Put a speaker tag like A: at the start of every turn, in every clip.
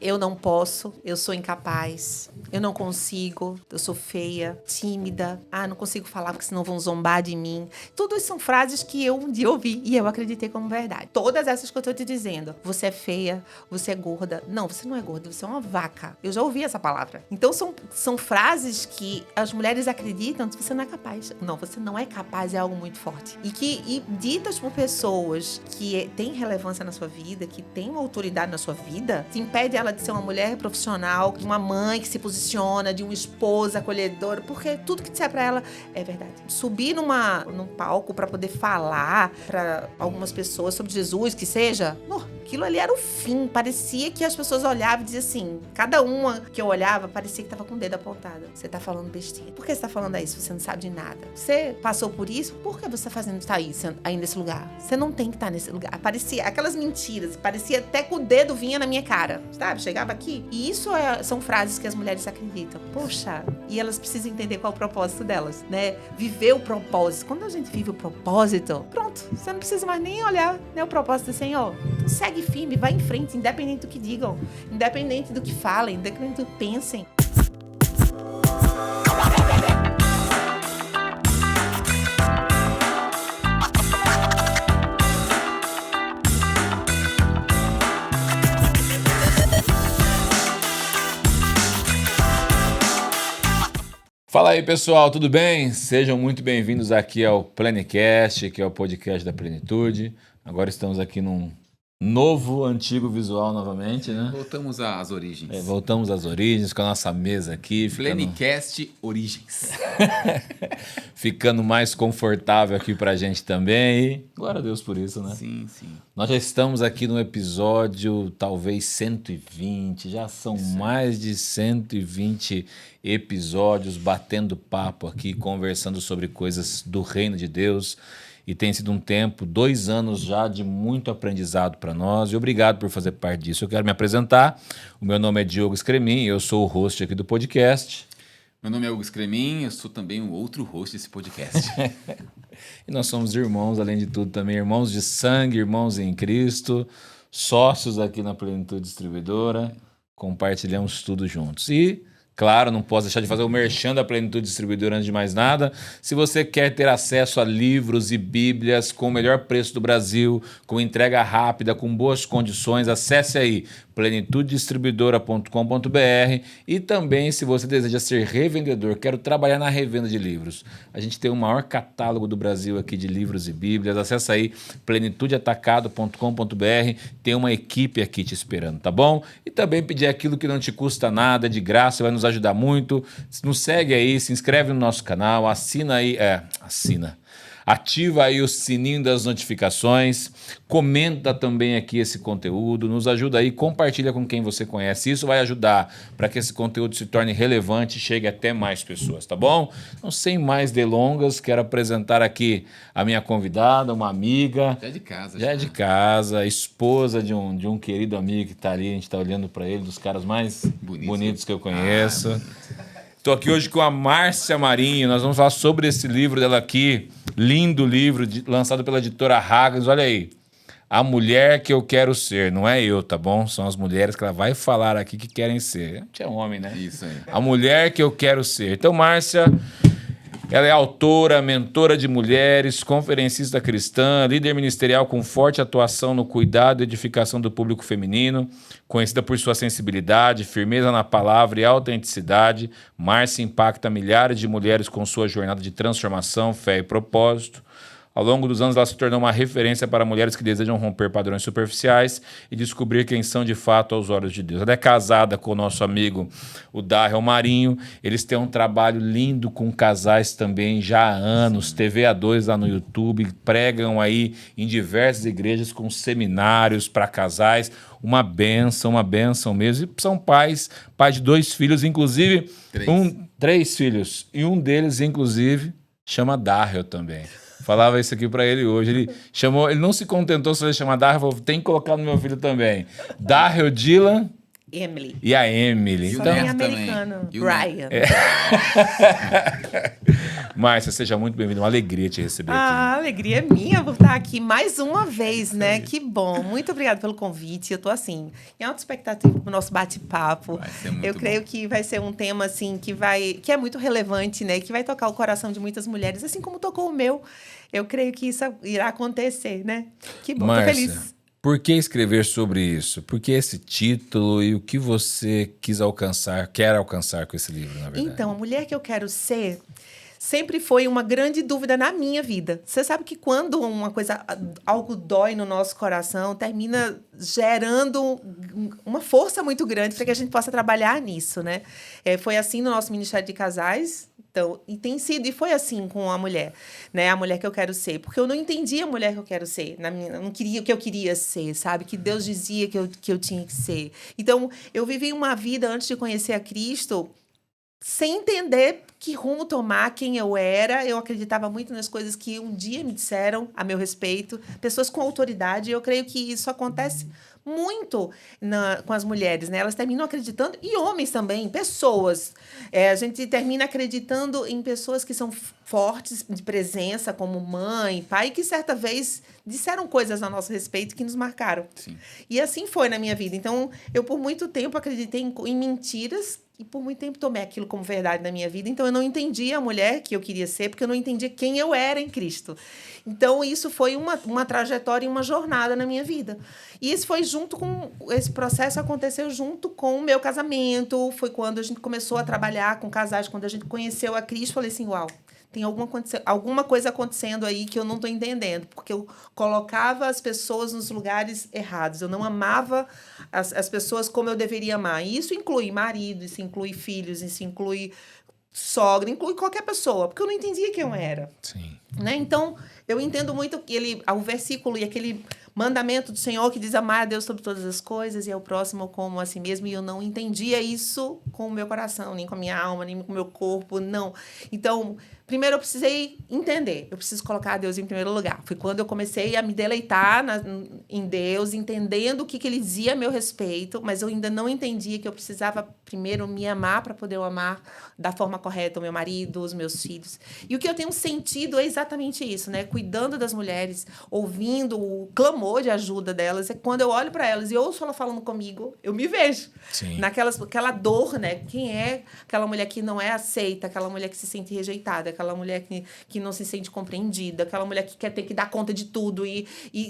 A: eu não posso, eu sou incapaz, eu não consigo, eu sou feia, tímida, não consigo falar porque senão vão zombar de mim. Tudo isso são frases que eu um dia ouvi e eu acreditei como verdade. Todas essas que eu tô te dizendo, você é feia, você é gorda. Não, você não é gorda, você é uma vaca. Eu já ouvi essa palavra. Então são frases que as mulheres acreditam que você não é capaz. Não, você não é capaz, é algo muito forte. E ditas por pessoas que têm relevância na sua vida, que têm uma autoridade na sua vida, te impede ela de ser uma mulher profissional, de uma mãe que se posiciona, de uma esposa acolhedora, porque tudo que disser pra ela é verdade. Subir num palco pra poder falar pra algumas pessoas sobre Jesus, que seja, aquilo ali era o fim. Parecia que as pessoas olhavam e diziam assim, cada uma que eu olhava, parecia que tava com o dedo apontado. Você tá falando besteira. Por que você tá falando isso? Você não sabe de nada. Você passou por isso? Por que você tá aí nesse lugar? Você não tem que estar nesse lugar. Parecia aquelas mentiras, parecia até que o dedo vinha na minha cara, sabe? Chegava aqui. E isso são frases que as mulheres acreditam. Poxa, e elas precisam entender qual é o propósito delas, né? Viver o propósito. Quando a gente vive o propósito, pronto, você não precisa mais nem olhar, né, o propósito do Senhor. Então segue firme, vai em frente, independente do que digam, independente do que falem, independente do que pensem.
B: Fala aí, pessoal, tudo bem? Sejam muito bem-vindos aqui ao Plenicast, que é o podcast da Plenitude. Agora estamos aqui num novo, antigo visual novamente, né?
C: Voltamos às origens.
B: Voltamos às origens, com a nossa mesa aqui.
C: Plenicast Origens.
B: Ficando mais confortável aqui pra gente também. E glória a Deus por isso, né?
C: Sim, sim.
B: Nós já estamos aqui no episódio, talvez 120, já são mais de 120 episódios batendo papo aqui, conversando sobre coisas do reino de Deus. E tem sido um tempo, 2 anos já de muito aprendizado para nós. E obrigado por fazer parte disso. Eu quero me apresentar. O meu nome é Diogo Scremin, eu sou o host aqui do podcast.
C: Meu nome é Hugo Scremin, eu sou também o outro host desse podcast.
B: E nós somos irmãos, além de tudo, também irmãos de sangue, irmãos em Cristo, sócios aqui na Plenitude Distribuidora. Compartilhamos tudo juntos. E claro, não posso deixar de fazer o merchan da Plenitude Distribuidora antes de mais nada. Se você quer ter acesso a livros e bíblias com o melhor preço do Brasil, com entrega rápida, com boas condições, acesse aí plenitudedistribuidora.com.br. E também, se você deseja ser revendedor, quero trabalhar na revenda de livros. A gente tem o maior catálogo do Brasil aqui de livros e bíblias. Acesse aí plenitudeatacado.com.br. Tem uma equipe aqui te esperando, tá bom? E também pedir aquilo que não te custa nada, de graça, vai nos ajudar muito. Nos segue aí, se inscreve no nosso canal, assina aí, ativa aí o sininho das notificações, comenta também aqui esse conteúdo, nos ajuda aí, compartilha com quem você conhece. Isso vai ajudar para que esse conteúdo se torne relevante e chegue até mais pessoas, tá bom? Então, sem mais delongas, quero apresentar aqui a minha convidada, uma amiga.
C: Já é de casa.
B: Já é de casa, esposa de um querido amigo que está ali, a gente está olhando para ele, dos caras mais bonitos que eu conheço. Estou aqui hoje com a Márcia Marinho, nós vamos falar sobre esse livro dela aqui, lindo livro, lançado pela editora Hagens. Olha aí, A Mulher que Eu Quero Ser, não é eu, tá bom? São as mulheres que ela vai falar aqui que querem ser. A gente é homem, né?
C: Isso aí.
B: A Mulher que Eu Quero Ser. Então, Márcia, ela é autora, mentora de mulheres, conferencista cristã, líder ministerial com forte atuação no cuidado e edificação do público feminino, conhecida por sua sensibilidade, firmeza na palavra e autenticidade. Márcia impacta milhares de mulheres com sua jornada de transformação, fé e propósito. Ao longo dos anos, ela se tornou uma referência para mulheres que desejam romper padrões superficiais e descobrir quem são de fato aos olhos de Deus. Ela é casada com o nosso amigo, o Darrell Marinho. Eles têm um trabalho lindo com casais também já há anos. TVA2 lá no YouTube. Pregam aí em diversas igrejas com seminários para casais. Uma bênção mesmo. E são pai de 2 filhos, inclusive 3 filhos. E um deles, inclusive, chama Darrell também. Falava isso aqui pra ele hoje. Ele não se contentou só de chamar Darrell, falou, tem que colocar no meu filho também. Darrell, Dylan
A: Emily.
B: E a Emily.
A: Só
B: Então,
A: em americano. Brian.
B: Márcia, seja muito bem-vinda. Uma alegria te receber aqui.
A: A alegria é minha por estar aqui mais uma vez, né? Que bom. Muito obrigada pelo convite. Eu tô assim, em alta expectativa pro nosso bate-papo.
C: Vai ser muito
A: Eu creio
C: bom.
A: que vai ser um tema assim que é muito relevante, né? Que vai tocar o coração de muitas mulheres, assim como tocou o meu. Eu creio que isso irá acontecer, né? Que bom, tô feliz.
B: Márcia, por que escrever sobre isso? Por que esse título e o que você quer alcançar com esse livro, na verdade?
A: Então, a mulher que eu quero ser sempre foi uma grande dúvida na minha vida. Você sabe que quando algo dói no nosso coração, termina gerando uma força muito grande para que a gente possa trabalhar nisso, né? Foi assim no nosso Ministério de Casais. Então, e foi assim com a mulher, né? A mulher que eu quero ser. Porque eu não entendia a mulher que eu quero ser. Eu não queria o que eu queria ser, sabe? Que Deus dizia que eu tinha que ser. Então, eu vivi uma vida antes de conhecer a Cristo sem entender que rumo tomar, quem eu era. Eu acreditava muito nas coisas que um dia me disseram a meu respeito. Pessoas com autoridade. Eu creio que isso acontece muito com as mulheres, né? Elas terminam acreditando, e homens também, pessoas. A gente termina acreditando em pessoas que são fortes de presença, como mãe, pai, que certa vez disseram coisas a nosso respeito que nos marcaram.
C: Sim.
A: E assim foi na minha vida. Então, eu por muito tempo acreditei em mentiras e por muito tempo tomei aquilo como verdade na minha vida. Então, eu não entendia a mulher que eu queria ser, porque eu não entendia quem eu era em Cristo. Então, isso foi uma trajetória e uma jornada na minha vida. E esse processo aconteceu junto com o meu casamento. Foi quando a gente começou a trabalhar com casais, quando a gente conheceu a Cristo. Falei assim, uau, tem alguma coisa acontecendo aí que eu não estou entendendo, porque eu colocava as pessoas nos lugares errados. Eu não amava as pessoas como eu deveria amar. E isso inclui marido, isso inclui filhos, isso inclui sogra, inclui qualquer pessoa, porque eu não entendia quem eu era.
B: Sim.
A: Né? Então, eu entendo muito o versículo e aquele mandamento do Senhor que diz amar a Deus sobre todas as coisas e ao próximo como a si mesmo, e eu não entendia isso com o meu coração, nem com a minha alma, nem com o meu corpo, não. Então, primeiro eu precisei entender, eu preciso colocar a Deus em primeiro lugar. Foi quando eu comecei a me deleitar em Deus, entendendo o que Ele dizia a meu respeito, mas eu ainda não entendia que eu precisava primeiro me amar para poder eu amar da forma correta o meu marido, os meus filhos. E o que eu tenho sentido é exatamente isso, né? Cuidando das mulheres, ouvindo o clamor de ajuda delas, é quando eu olho para elas e ouço ela falando comigo, eu me vejo.
B: Sim.
A: Aquela dor, né? Quem é aquela mulher que não é aceita, aquela mulher que se sente rejeitada, aquela mulher que não se sente compreendida, aquela mulher que quer ter que dar conta de tudo e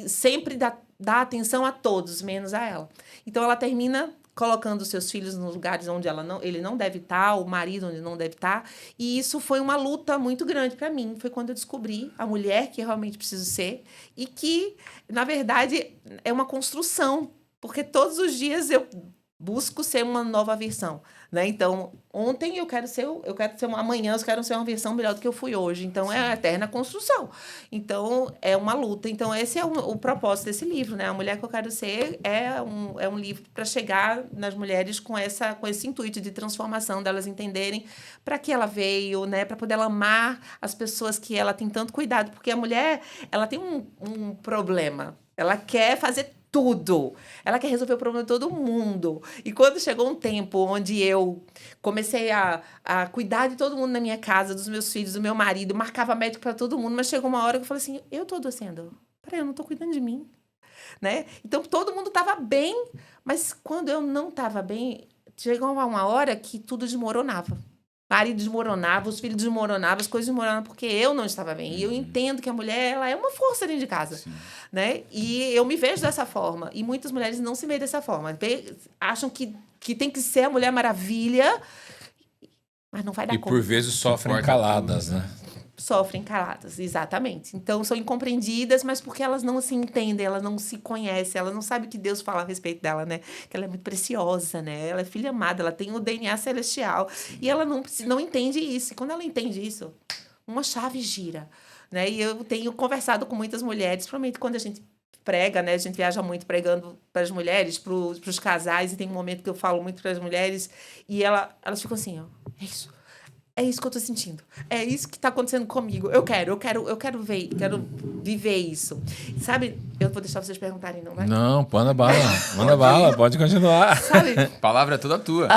A: sempre dá atenção a todos, menos a ela. Então, ela termina colocando os seus filhos nos lugares onde ele não deve estar, o marido onde não deve estar. E isso foi uma luta muito grande para mim. Foi quando eu descobri a mulher que realmente preciso ser e que, na verdade, é uma construção, porque todos os dias eu busco ser uma nova versão, né? Então, ontem amanhã eu quero ser uma versão melhor do que eu fui hoje. Então, é a eterna construção. Então, é uma luta. Então, esse é o propósito desse livro, né? A Mulher que eu quero ser é um livro para chegar nas mulheres com esse intuito de transformação, delas entenderem para que ela veio, né? Para poder ela amar as pessoas que ela tem tanto cuidado. Porque a mulher, ela tem um problema. Ela quer fazer tudo. Ela quer resolver o problema de todo mundo. E quando chegou um tempo onde eu comecei a cuidar de todo mundo na minha casa, dos meus filhos, do meu marido, marcava médico para todo mundo, mas chegou uma hora que eu falei assim, eu tô adoecendo. Peraí, eu não tô cuidando de mim. Né? Então, todo mundo estava bem, mas quando eu não estava bem, chegou uma hora que tudo desmoronava. O marido desmoronava, os filhos desmoronavam, as coisas desmoronavam porque eu não estava bem. E eu entendo que a mulher, ela é uma força dentro de casa. Né? E eu me vejo dessa forma. E muitas mulheres não se veem dessa forma. Acham que tem que ser a Mulher Maravilha, mas não vai dar
B: E
A: conta.
B: por vezes sofrem caladas, né?
A: Sofrem caladas, exatamente. Então, são incompreendidas, mas porque elas não se entendem, elas não se conhecem, elas não sabem o que Deus fala a respeito dela, né? Que ela é muito preciosa, né? Ela é filha amada, ela tem o DNA celestial. E ela não entende isso. E quando ela entende isso, uma chave gira, né? E eu tenho conversado com muitas mulheres, principalmente quando a gente prega, né? A gente viaja muito pregando para as mulheres, para os casais, e tem um momento que eu falo muito para as mulheres, e elas ficam assim, ó, é isso. É isso que eu tô sentindo. É isso que tá acontecendo comigo. Eu quero viver isso. Sabe? Eu vou deixar vocês perguntarem, não vai?
B: Não, manda bala. Manda bala, pode continuar.
A: Sabe?
C: A palavra é toda tua.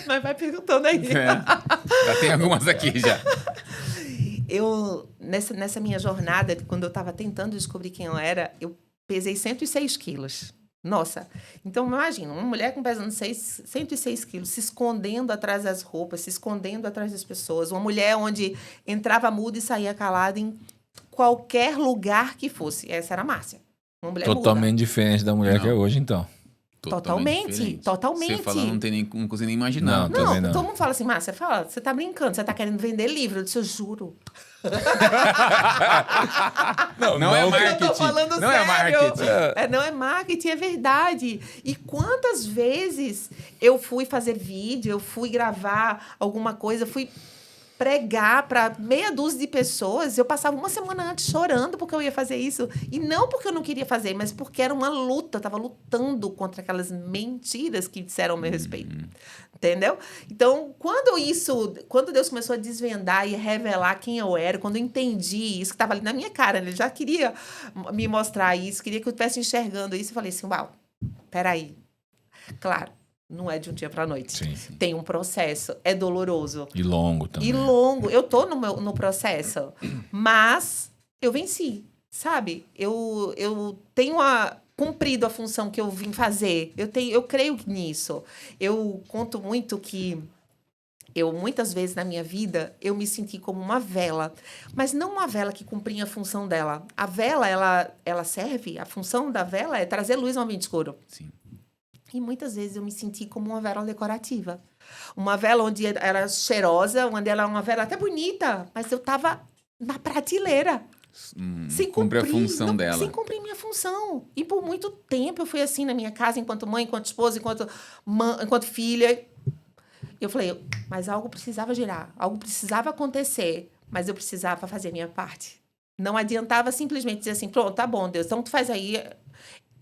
A: Mas vai perguntando aí.
C: Já tem algumas aqui já.
A: nessa minha jornada, quando eu estava tentando descobrir quem eu era, eu pesei 106 quilos. Nossa, então imagina, uma mulher com pesando 106 quilos, se escondendo atrás das roupas, se escondendo atrás das pessoas. Uma mulher onde entrava muda e saía calada em qualquer lugar que fosse. Essa era a Márcia. Uma mulher
B: Totalmente
A: muda.
B: diferente da mulher que é
C: Não.
B: hoje, então.
A: Totalmente.
C: Você fala, não consigo nem imaginar.
B: Não. Também não.
A: Todo mundo fala assim, Márcia, fala, você tá brincando, você tá querendo vender livro. Eu disse, eu juro.
C: Não é
A: Eu
C: marketing.
A: tô falando
C: Não é
A: sério.
C: marketing.
A: Não é marketing, é verdade. E quantas vezes eu fui fazer vídeo, eu fui gravar alguma coisa, fui pregar para meia dúzia de pessoas, eu passava uma semana antes chorando porque eu ia fazer isso. E não porque eu não queria fazer, mas porque era uma luta. Eu estava lutando contra aquelas mentiras que disseram ao meu respeito. Entendeu? Então, quando Deus começou a desvendar e revelar quem eu era, quando eu entendi isso, que estava ali na minha cara, ele já queria me mostrar isso, queria que eu estivesse enxergando isso, eu falei assim, uau, peraí. Claro, não é de um dia para a noite.
B: Sim.
A: Tem um processo, é doloroso.
B: E longo também.
A: E longo. Eu tô no processo, mas eu venci, sabe? Eu tenho cumprido a função que eu vim fazer. Eu creio nisso. Eu conto muito que muitas vezes na minha vida, eu me senti como uma vela, mas não uma vela que cumpria a função dela. A vela, ela serve, a função da vela é trazer luz ao ambiente escuro.
C: Sim.
A: E muitas vezes eu me senti como uma vela decorativa. Uma vela onde era cheirosa, onde ela era uma vela até bonita, mas eu estava na prateleira. Sem
C: cumpre
A: cumprir,
C: a função dela.
A: Sem cumprir minha função. E por muito tempo eu fui assim na minha casa, enquanto mãe, enquanto esposa, enquanto filha. Eu falei, mas algo precisava girar, algo precisava acontecer, mas eu precisava fazer a minha parte. Não adiantava simplesmente dizer assim, pronto, tá bom, Deus, então tu faz aí.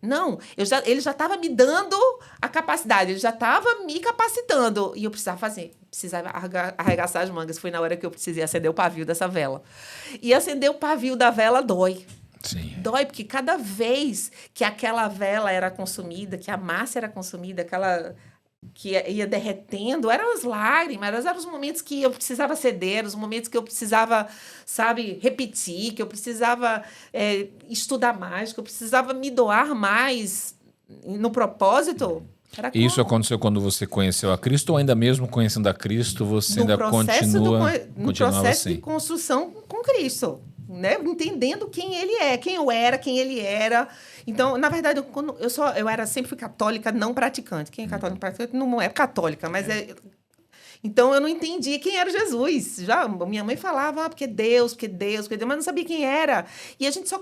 A: Não, ele já estava me dando a capacidade, ele já estava me capacitando. E eu precisava fazer, precisava arregaçar as mangas. Foi na hora que eu precisei acender o pavio dessa vela. E acender o pavio da vela dói.
B: Sim.
A: Dói, porque cada vez que aquela vela era consumida, que a massa era consumida, que ia derretendo, eram as lágrimas, eram os momentos que eu precisava ceder, eram os momentos que eu precisava, sabe, repetir, que eu precisava estudar mais, que eu precisava me doar mais no propósito.
B: Isso aconteceu quando você conheceu a Cristo ou ainda mesmo conhecendo a Cristo, você ainda continuava
A: processo
B: assim?
A: de construção com Cristo, né? Entendendo quem ele é, quem eu era, quem ele era. Então, na verdade, sempre fui católica não praticante. Quem é católico praticante não é católica, mas Então, eu não entendi quem era Jesus. Já minha mãe falava, porque Deus, mas não sabia quem era. E a gente só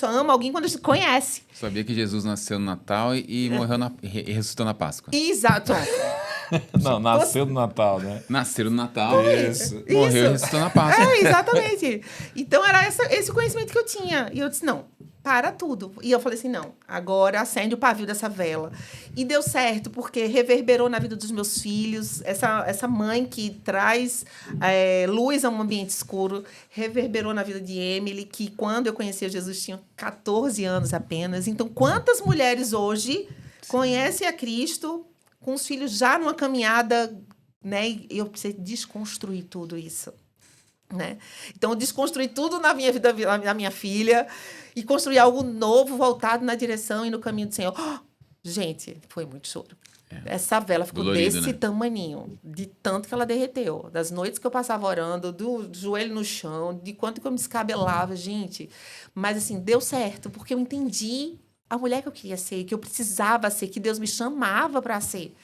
A: ama alguém quando a gente conhece.
C: Sabia que Jesus nasceu no Natal e morreu e ressuscitou na Páscoa.
A: Exato.
B: Não, nasceu no Natal, né?
C: Nasceu no Natal,
B: Isso.
C: morreu e ressuscitou na Páscoa.
A: Exatamente. Então, era esse conhecimento que eu tinha. E eu disse, não, para tudo. E eu falei assim, não, agora acende o pavio dessa vela. E deu certo, porque reverberou na vida dos meus filhos. Essa mãe que traz luz a um ambiente escuro, reverberou na vida de Emily, que quando eu conheci Jesus tinha 14 anos apenas. Então, quantas mulheres hoje conhecem a Cristo com os filhos já numa caminhada, né? E eu precisei desconstruir tudo isso. Né? Então, eu desconstruí tudo na minha vida, na minha filha, e construí algo novo, voltado na direção e no caminho do Senhor. Gente, foi muito choro. Essa vela ficou
C: dolorido,
A: desse
C: né?
A: tamaninho, de tanto que ela derreteu. Das noites que eu passava orando, do joelho no chão, de quanto que eu me descabelava, gente. Mas, assim, deu certo, porque eu entendi a mulher que eu queria ser, que eu precisava ser, que Deus me chamava para ser.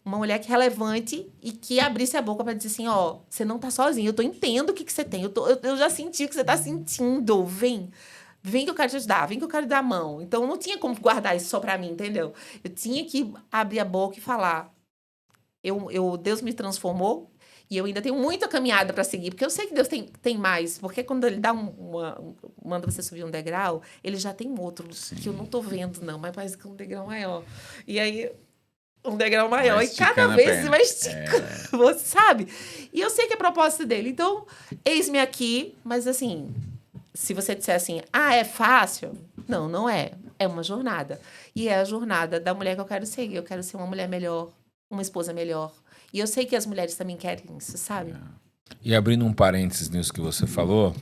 A: Uma mulher que é relevante e que abrisse a boca para dizer assim, você não tá sozinha, eu entendo o que você tem, eu já senti o que você tá sentindo, vem que eu quero te ajudar, vem que eu quero dar a mão. Então, eu não tinha como guardar isso só para mim, entendeu? Eu tinha que abrir a boca e falar, Deus me transformou e eu ainda tenho muita caminhada para seguir, porque eu sei que Deus tem mais, porque quando Ele dá manda você subir um degrau, Ele já tem outro,
C: Sim.
A: que eu não tô vendo, não, mas parece que é um degrau maior. E aí um degrau maior,
C: vai
A: e cada vez
C: perna.
A: você vai esticando, você sabe? E eu sei que é propósito dele. Então, eis-me aqui, mas assim, se você disser assim, é fácil? Não, não é. É uma jornada. E é a jornada da mulher que eu quero ser. Eu quero ser uma mulher melhor, uma esposa melhor. E eu sei que as mulheres também querem isso, sabe?
B: E abrindo um parênteses nisso que você falou,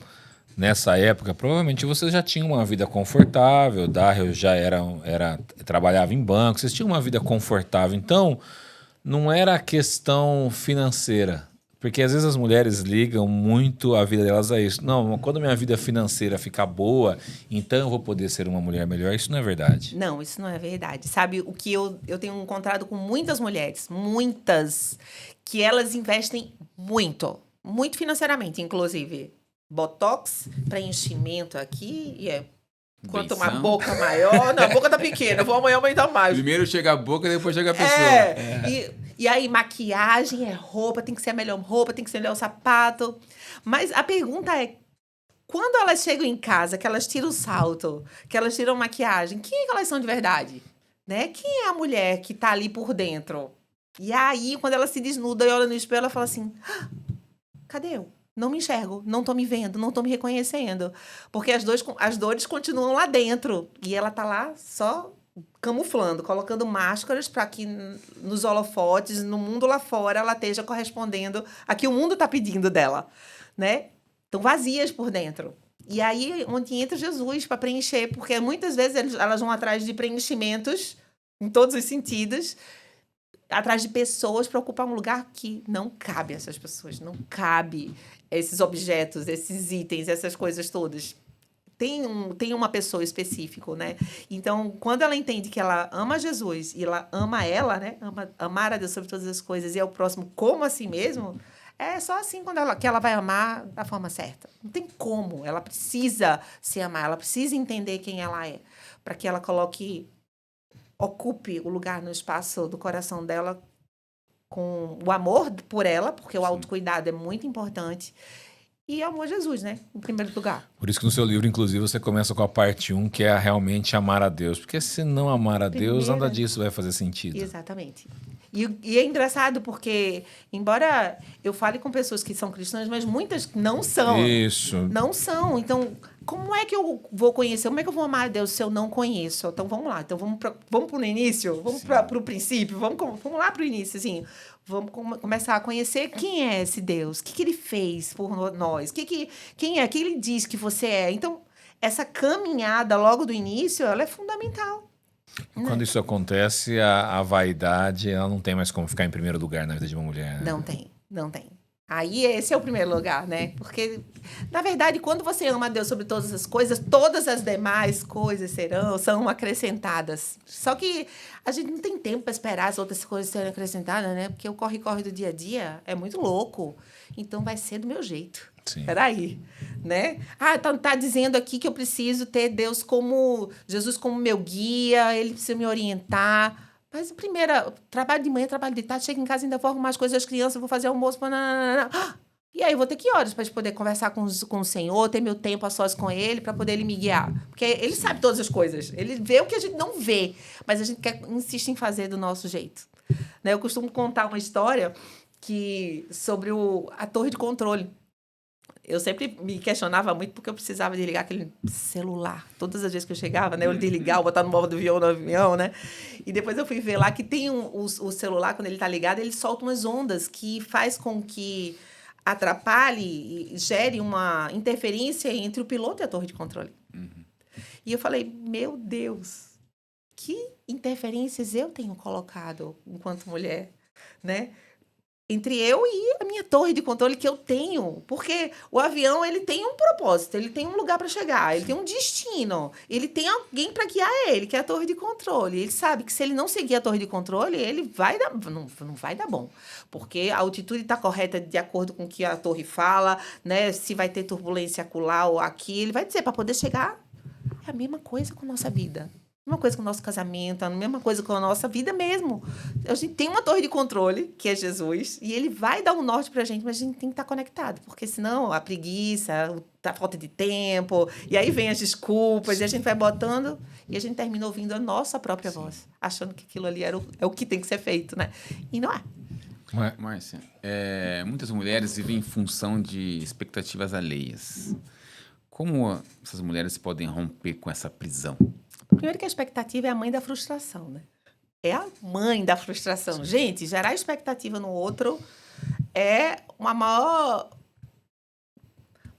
B: nessa época, provavelmente você já tinha uma vida confortável, Darrell já trabalhava em banco, vocês tinham uma vida confortável, então não era questão financeira. Porque às vezes as mulheres ligam muito a vida delas a isso. Não, quando minha vida financeira ficar boa, então eu vou poder ser uma mulher melhor. Isso não é verdade.
A: Não, isso não é verdade. Sabe, o que eu tenho encontrado com muitas mulheres, muitas, que elas investem muito, muito financeiramente, inclusive. Botox, preenchimento aqui, quanto uma
C: Benção.
A: boca maior. Não, a boca tá pequena, vou amanhã aumentar mais.
C: Primeiro chega a boca, depois chega a pessoa.
A: E aí, maquiagem, roupa, tem que ser a melhor roupa, tem que ser o melhor sapato. Mas a pergunta é, quando elas chegam em casa, que elas tiram o salto, que elas tiram maquiagem, quem é que elas são de verdade? Né? Quem é a mulher que tá ali por dentro? E aí, quando ela se desnuda e olha no espelho, ela fala assim, cadê eu? Não me enxergo, não tô me vendo, não tô me reconhecendo. Porque as dores continuam lá dentro. E ela tá lá só camuflando, colocando máscaras para que nos holofotes, no mundo lá fora, ela esteja correspondendo a que o mundo está pedindo dela, né? Estão vazias por dentro. E aí, onde entra Jesus para preencher, porque muitas vezes elas vão atrás de preenchimentos, em todos os sentidos, atrás de pessoas para ocupar um lugar que não cabe a essas pessoas, não cabe esses objetos, esses itens, essas coisas todas. Tem uma pessoa específica, né? Então, quando ela entende que ela ama Jesus e ela ama ela, né? Amar a Deus sobre todas as coisas e ao próximo como a si mesmo, é só assim que ela vai amar da forma certa. Não tem como. Ela precisa se amar, ela precisa entender quem ela é, para que ela ocupe o lugar no espaço do coração dela com o amor por ela, porque o autocuidado é muito importante. E amor a Jesus, né? Em primeiro lugar.
B: Por isso que no seu livro, inclusive, você começa com a parte 1, que é realmente amar a Deus. Porque se não amar a Deus, nada disso vai fazer sentido.
A: Exatamente. E é engraçado porque, embora eu fale com pessoas que são cristãs, mas muitas não são.
B: Isso.
A: Não são. Então, como é que eu vou conhecer? Como é que eu vou amar a Deus se eu não conheço? Então, vamos lá. Então, vamos para o início? Vamos para o princípio? Vamos lá para o início, assim. Vamos começar a conhecer quem é esse Deus. O que ele fez por nós? Quem é? Quem ele diz que você é? Então, essa caminhada logo do início, ela é fundamental.
B: Quando isso acontece, a vaidade, ela não tem mais como ficar em primeiro lugar na vida de uma mulher. Né?
A: Não tem. Aí esse é o primeiro lugar, né? Porque, na verdade, quando você ama a Deus sobre todas as coisas, todas as demais coisas são acrescentadas. Só que a gente não tem tempo para esperar as outras coisas serem acrescentadas, né? Porque o corre-corre do dia a dia é muito louco. Então, vai ser do meu jeito.
B: Sim.
A: Peraí, né? Tá dizendo aqui que eu preciso ter Jesus como meu guia, ele precisa me orientar. Mas trabalho de manhã, trabalho de tarde, chego em casa, ainda vou arrumar as coisas das crianças, vou fazer almoço. E aí eu vou ter que horas para poder conversar com o Senhor, ter meu tempo a sós com Ele, para poder Ele me guiar. Porque Ele sabe todas as coisas. Ele vê o que a gente não vê, mas a gente insiste em fazer do nosso jeito. Né? Eu costumo contar uma história sobre a torre de controle. Eu sempre me questionava muito porque eu precisava desligar aquele celular. Todas as vezes que eu chegava, né? Eu desligar, eu botar no modo do avião, né? E depois eu fui ver lá que tem o celular, quando ele está ligado, ele solta umas ondas que faz com que atrapalhe e gere uma interferência entre o piloto e a torre de controle. Uhum. E eu falei, meu Deus, que interferências eu tenho colocado enquanto mulher, né? Entre eu e a minha torre de controle que eu tenho. Porque o avião, ele tem um propósito, ele tem um lugar para chegar, ele tem um destino, ele tem alguém para guiar ele, que é a torre de controle. Ele sabe que se ele não seguir a torre de controle, ele não vai dar bom. Porque a altitude está correta de acordo com o que a torre fala, né? Se vai ter turbulência acolá ou aqui, ele vai dizer para poder chegar. É a mesma coisa com a nossa vida. A mesma coisa com o nosso casamento, a mesma coisa com a nossa vida mesmo. A gente tem uma torre de controle, que é Jesus, e ele vai dar um norte pra gente, mas a gente tem que estar conectado, porque senão a preguiça, a falta de tempo, e aí vem as desculpas, e a gente vai botando, e a gente termina ouvindo a nossa própria voz, achando que aquilo ali é o que tem que ser feito, né? E não é.
C: Márcia, muitas mulheres vivem em função de expectativas alheias. Como essas mulheres podem romper com essa prisão?
A: Primeiro que a expectativa é a mãe da frustração, né? É a mãe da frustração. Gente, gerar expectativa no outro é uma maior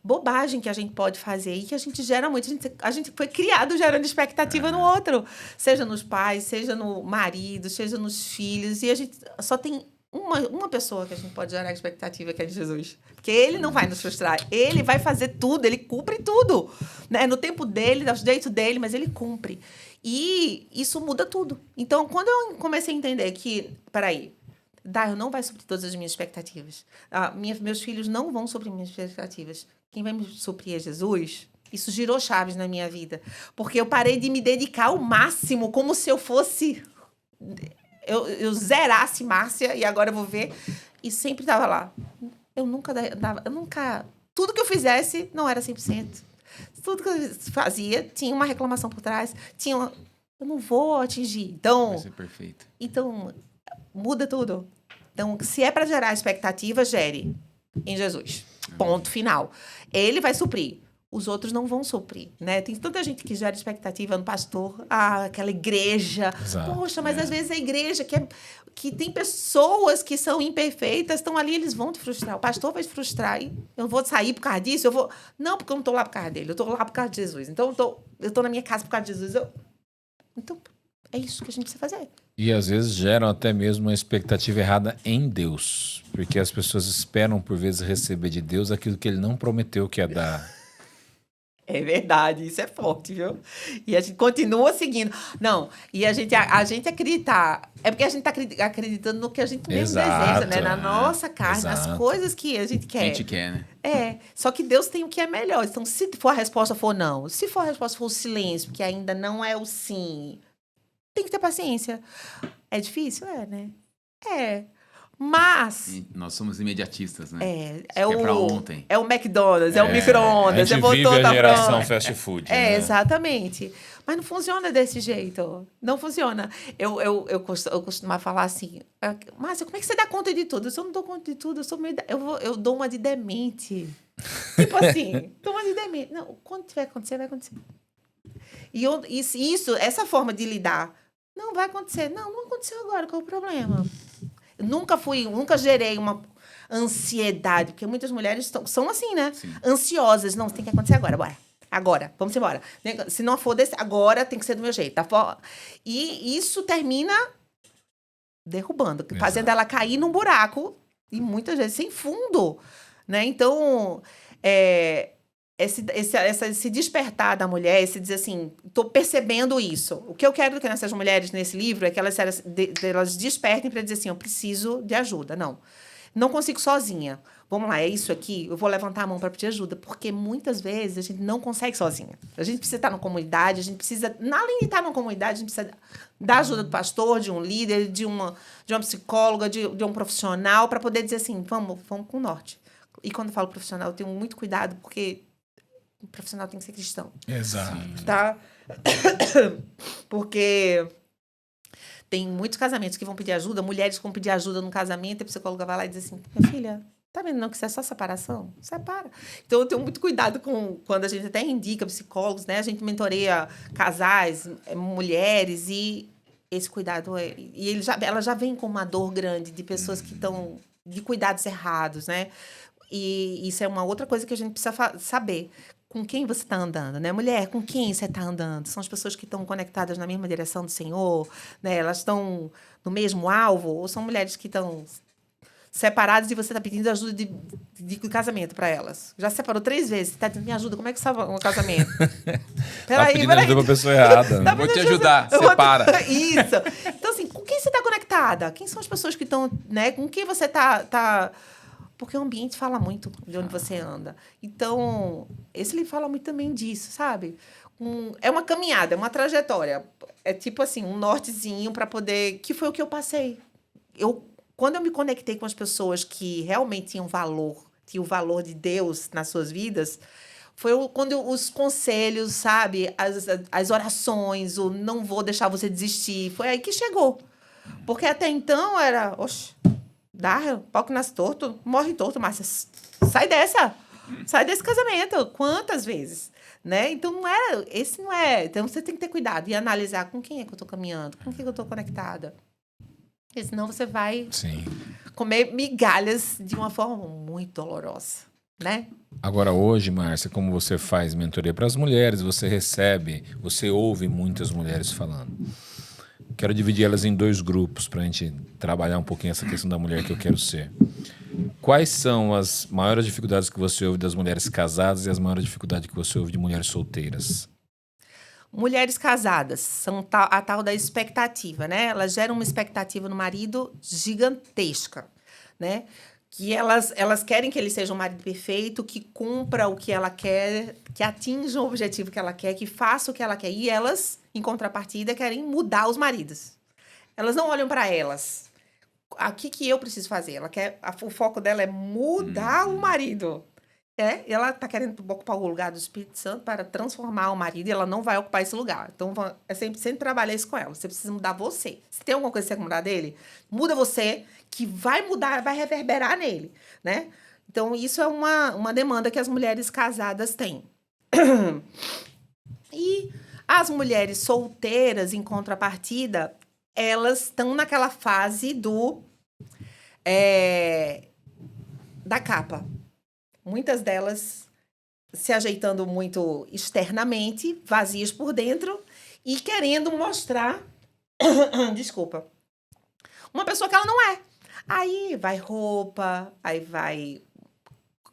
A: bobagem que a gente pode fazer e que a gente gera muito. A gente foi criado gerando expectativa no outro, seja nos pais, seja no marido, seja nos filhos, e a gente só tem uma pessoa que a gente pode gerar expectativa, que é de Jesus. Porque ele não vai nos frustrar, ele vai fazer tudo, ele cumpre tudo, né? No tempo dele, do jeito dele, mas ele cumpre. E isso muda tudo. Então, quando eu comecei a entender que, peraí, Dario não vai suprir todas as minhas expectativas. Meus filhos não vão suprir minhas expectativas. Quem vai me suprir é Jesus. Isso girou chaves na minha vida. Porque eu parei de me dedicar ao máximo, como se eu fosse... Eu zerasse Márcia, e agora eu vou ver. E sempre estava lá. Eu nunca... Tudo que eu fizesse não era 100%. Tudo que eu fazia tinha uma reclamação por trás. Eu não vou atingir. Então...
C: Vai ser perfeito.
A: Então... Muda tudo. Então, se é para gerar expectativa, gere em Jesus. Ponto final. Ele vai suprir. Os outros não vão suprir, né? Tem tanta gente que gera expectativa no pastor. Aquela igreja.
B: Exato.
A: Poxa, mas às vezes a igreja que tem pessoas que são imperfeitas, estão ali, eles vão te frustrar. O pastor vai te frustrar. E eu vou sair por causa disso? Não, porque eu não estou lá por causa dele. Eu estou lá por causa de Jesus. Então, eu estou na minha casa por causa de Jesus. Então, é isso que a gente precisa fazer.
B: E às vezes geram até mesmo uma expectativa errada em Deus. Porque as pessoas esperam, por vezes, receber de Deus aquilo que ele não prometeu que ia dar.
A: É verdade, isso é forte, viu? E a gente continua seguindo. Não, e a gente acreditar. É porque a gente está acreditando no que a gente mesmo deseja, né? Na nossa carne, nas coisas que a gente quer.
C: Que a gente quer, né?
A: Só que Deus tem o que é melhor. Então, se for a resposta for não, se for a resposta for o silêncio, que ainda não é o sim, tem que ter paciência. É difícil? É, né? É. Mas...
C: E nós somos imediatistas, né?
A: É
C: pra ontem.
A: É o McDonald's, é o micro-ondas.
B: A gente vive a geração fast food. Né?
A: Exatamente. Mas não funciona desse jeito. Não funciona. Eu costumava falar assim, Márcia, como é que você dá conta de tudo? Eu não dou conta de tudo, eu dou uma de demente. Tipo assim, dou uma de demente. Não, quando tiver acontecer, vai acontecer. E essa forma de lidar, não vai acontecer. Não aconteceu agora, qual é o problema? Nunca gerei uma ansiedade, porque muitas mulheres são assim, né?
C: Sim.
A: Ansiosas. Não, tem que acontecer agora, bora. Agora, vamos embora. Se não for desse, agora tem que ser do meu jeito. Tá? E isso termina derrubando, fazendo ela cair num buraco, e muitas vezes sem fundo, né? Então, esse despertar da mulher, esse dizer assim, estou percebendo isso. O que eu quero que nessas mulheres nesse livro é que elas despertem para dizer assim, eu preciso de ajuda. Não consigo sozinha. Vamos lá, é isso aqui, eu vou levantar a mão para pedir ajuda, porque muitas vezes a gente não consegue sozinha. A gente precisa estar numa comunidade, a gente precisa, além de estar numa comunidade, a gente precisa da ajuda do pastor, de um líder, de uma psicóloga, de um profissional, para poder dizer assim, vamos com o norte. E quando eu falo profissional, eu tenho muito cuidado, porque o profissional tem que ser cristão.
B: Exato.
A: Tá? Porque tem muitos casamentos que vão pedir ajuda, mulheres que vão pedir ajuda no casamento, e a psicóloga vai lá e diz assim, minha filha, tá vendo não que isso é só separação? Separa. Então, eu tenho muito cuidado quando a gente até indica psicólogos, né? A gente mentoreia casais, mulheres, e esse cuidado ela já vem com uma dor grande de pessoas que estão de cuidados errados, né? E isso é uma outra coisa que a gente precisa saber. Com quem você está andando, né? Mulher, com quem você está andando? São as pessoas que estão conectadas na mesma direção do Senhor, né? Elas estão no mesmo alvo? Ou são mulheres que estão separadas e você está pedindo ajuda de casamento para elas? Já se separou 3 vezes. Você está dizendo, me ajuda, como é que salva um casamento?
B: Tá pedindo ajuda para pessoa errada.
C: Né? Vou te ajudar, separa.
A: Isso. Então, assim, com quem você está conectada? Quem são as pessoas que estão, né? Com quem você está... Porque o ambiente fala muito de onde você anda. Então, esse livro fala muito também disso, sabe? É uma caminhada, é uma trajetória. É tipo assim, um nortezinho para poder... Que foi o que eu passei. Quando eu me conectei com as pessoas que realmente tinham o valor de Deus nas suas vidas, foi quando os conselhos, sabe? As orações, o não vou deixar você desistir. Foi aí que chegou. Porque até então era... Oxe, dá, pau que nasce torto, morre torto, Márcia. Sai desse casamento. Quantas vezes? Né? Então, esse não é. Então, você tem que ter cuidado e analisar com quem é que eu estou caminhando, com quem é que eu estou conectada. Porque senão você vai comer migalhas de uma forma muito dolorosa, né?
B: Agora, hoje, Márcia, como você faz mentoria para as mulheres, você ouve muitas mulheres falando. Quero dividir elas em 2 grupos para a gente trabalhar um pouquinho essa questão da mulher que eu quero ser. Quais são as maiores dificuldades que você ouve das mulheres casadas e as maiores dificuldades que você ouve de mulheres solteiras?
A: Mulheres casadas são a tal da expectativa, né? Elas geram uma expectativa no marido gigantesca, né? Que elas querem que ele seja um marido perfeito, que cumpra o que ela quer, que atinja o objetivo que ela quer, que faça o que ela quer. E elas, em contrapartida, querem mudar os maridos. Elas não olham para elas. O que eu preciso fazer? Ela quer, o foco dela é mudar o marido. Ela está querendo ocupar o lugar do Espírito Santo para transformar o marido e ela não vai ocupar esse lugar. Então, sempre trabalhar isso com ela. Você precisa mudar você. Se tem alguma coisa que você quer mudar dele, muda você, que vai mudar, vai reverberar nele, né? Então, isso é uma demanda que as mulheres casadas têm. E as mulheres solteiras, em contrapartida, elas estão naquela fase da capa. Muitas delas se ajeitando muito externamente, vazias por dentro e querendo mostrar, desculpa, uma pessoa que ela não é. Aí vai roupa, aí vai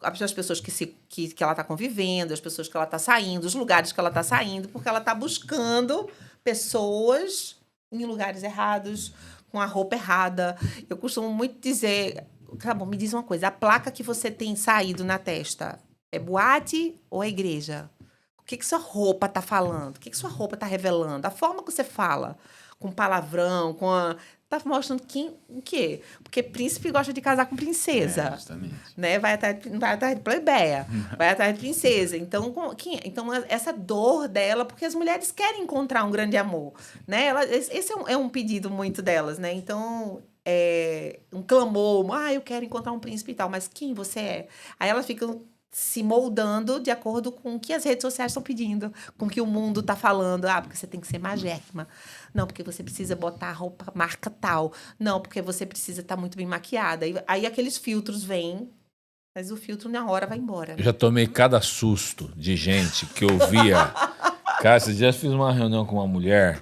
A: as pessoas que ela está convivendo, as pessoas que ela está saindo, os lugares que ela está saindo, porque ela está buscando pessoas em lugares errados, com a roupa errada. Eu costumo muito dizer... Tá bom, me diz uma coisa. A placa que você tem saído na testa é boate ou é igreja? O que sua roupa tá falando? O que sua roupa tá revelando? A forma que você fala, com palavrão, tá mostrando o quê? Porque príncipe gosta de casar com princesa.
C: Justamente.
A: Né? Vai atrás de plebeia, vai atrás de princesa. Então, essa dor dela, porque as mulheres querem encontrar um grande amor. Né? Esse é um pedido muito delas, né? Então... um clamor, eu quero encontrar um príncipe e tal, mas quem você é? Aí elas ficam se moldando de acordo com o que as redes sociais estão pedindo, com o que o mundo está falando. Porque você tem que ser magérrima. Não, porque você precisa botar a roupa marca tal. Não, porque você precisa estar muito bem maquiada. Aí aqueles filtros vêm, mas o filtro na hora vai embora.
B: Eu já tomei cada susto de gente que eu via. Cara, esses dias fiz uma reunião com uma mulher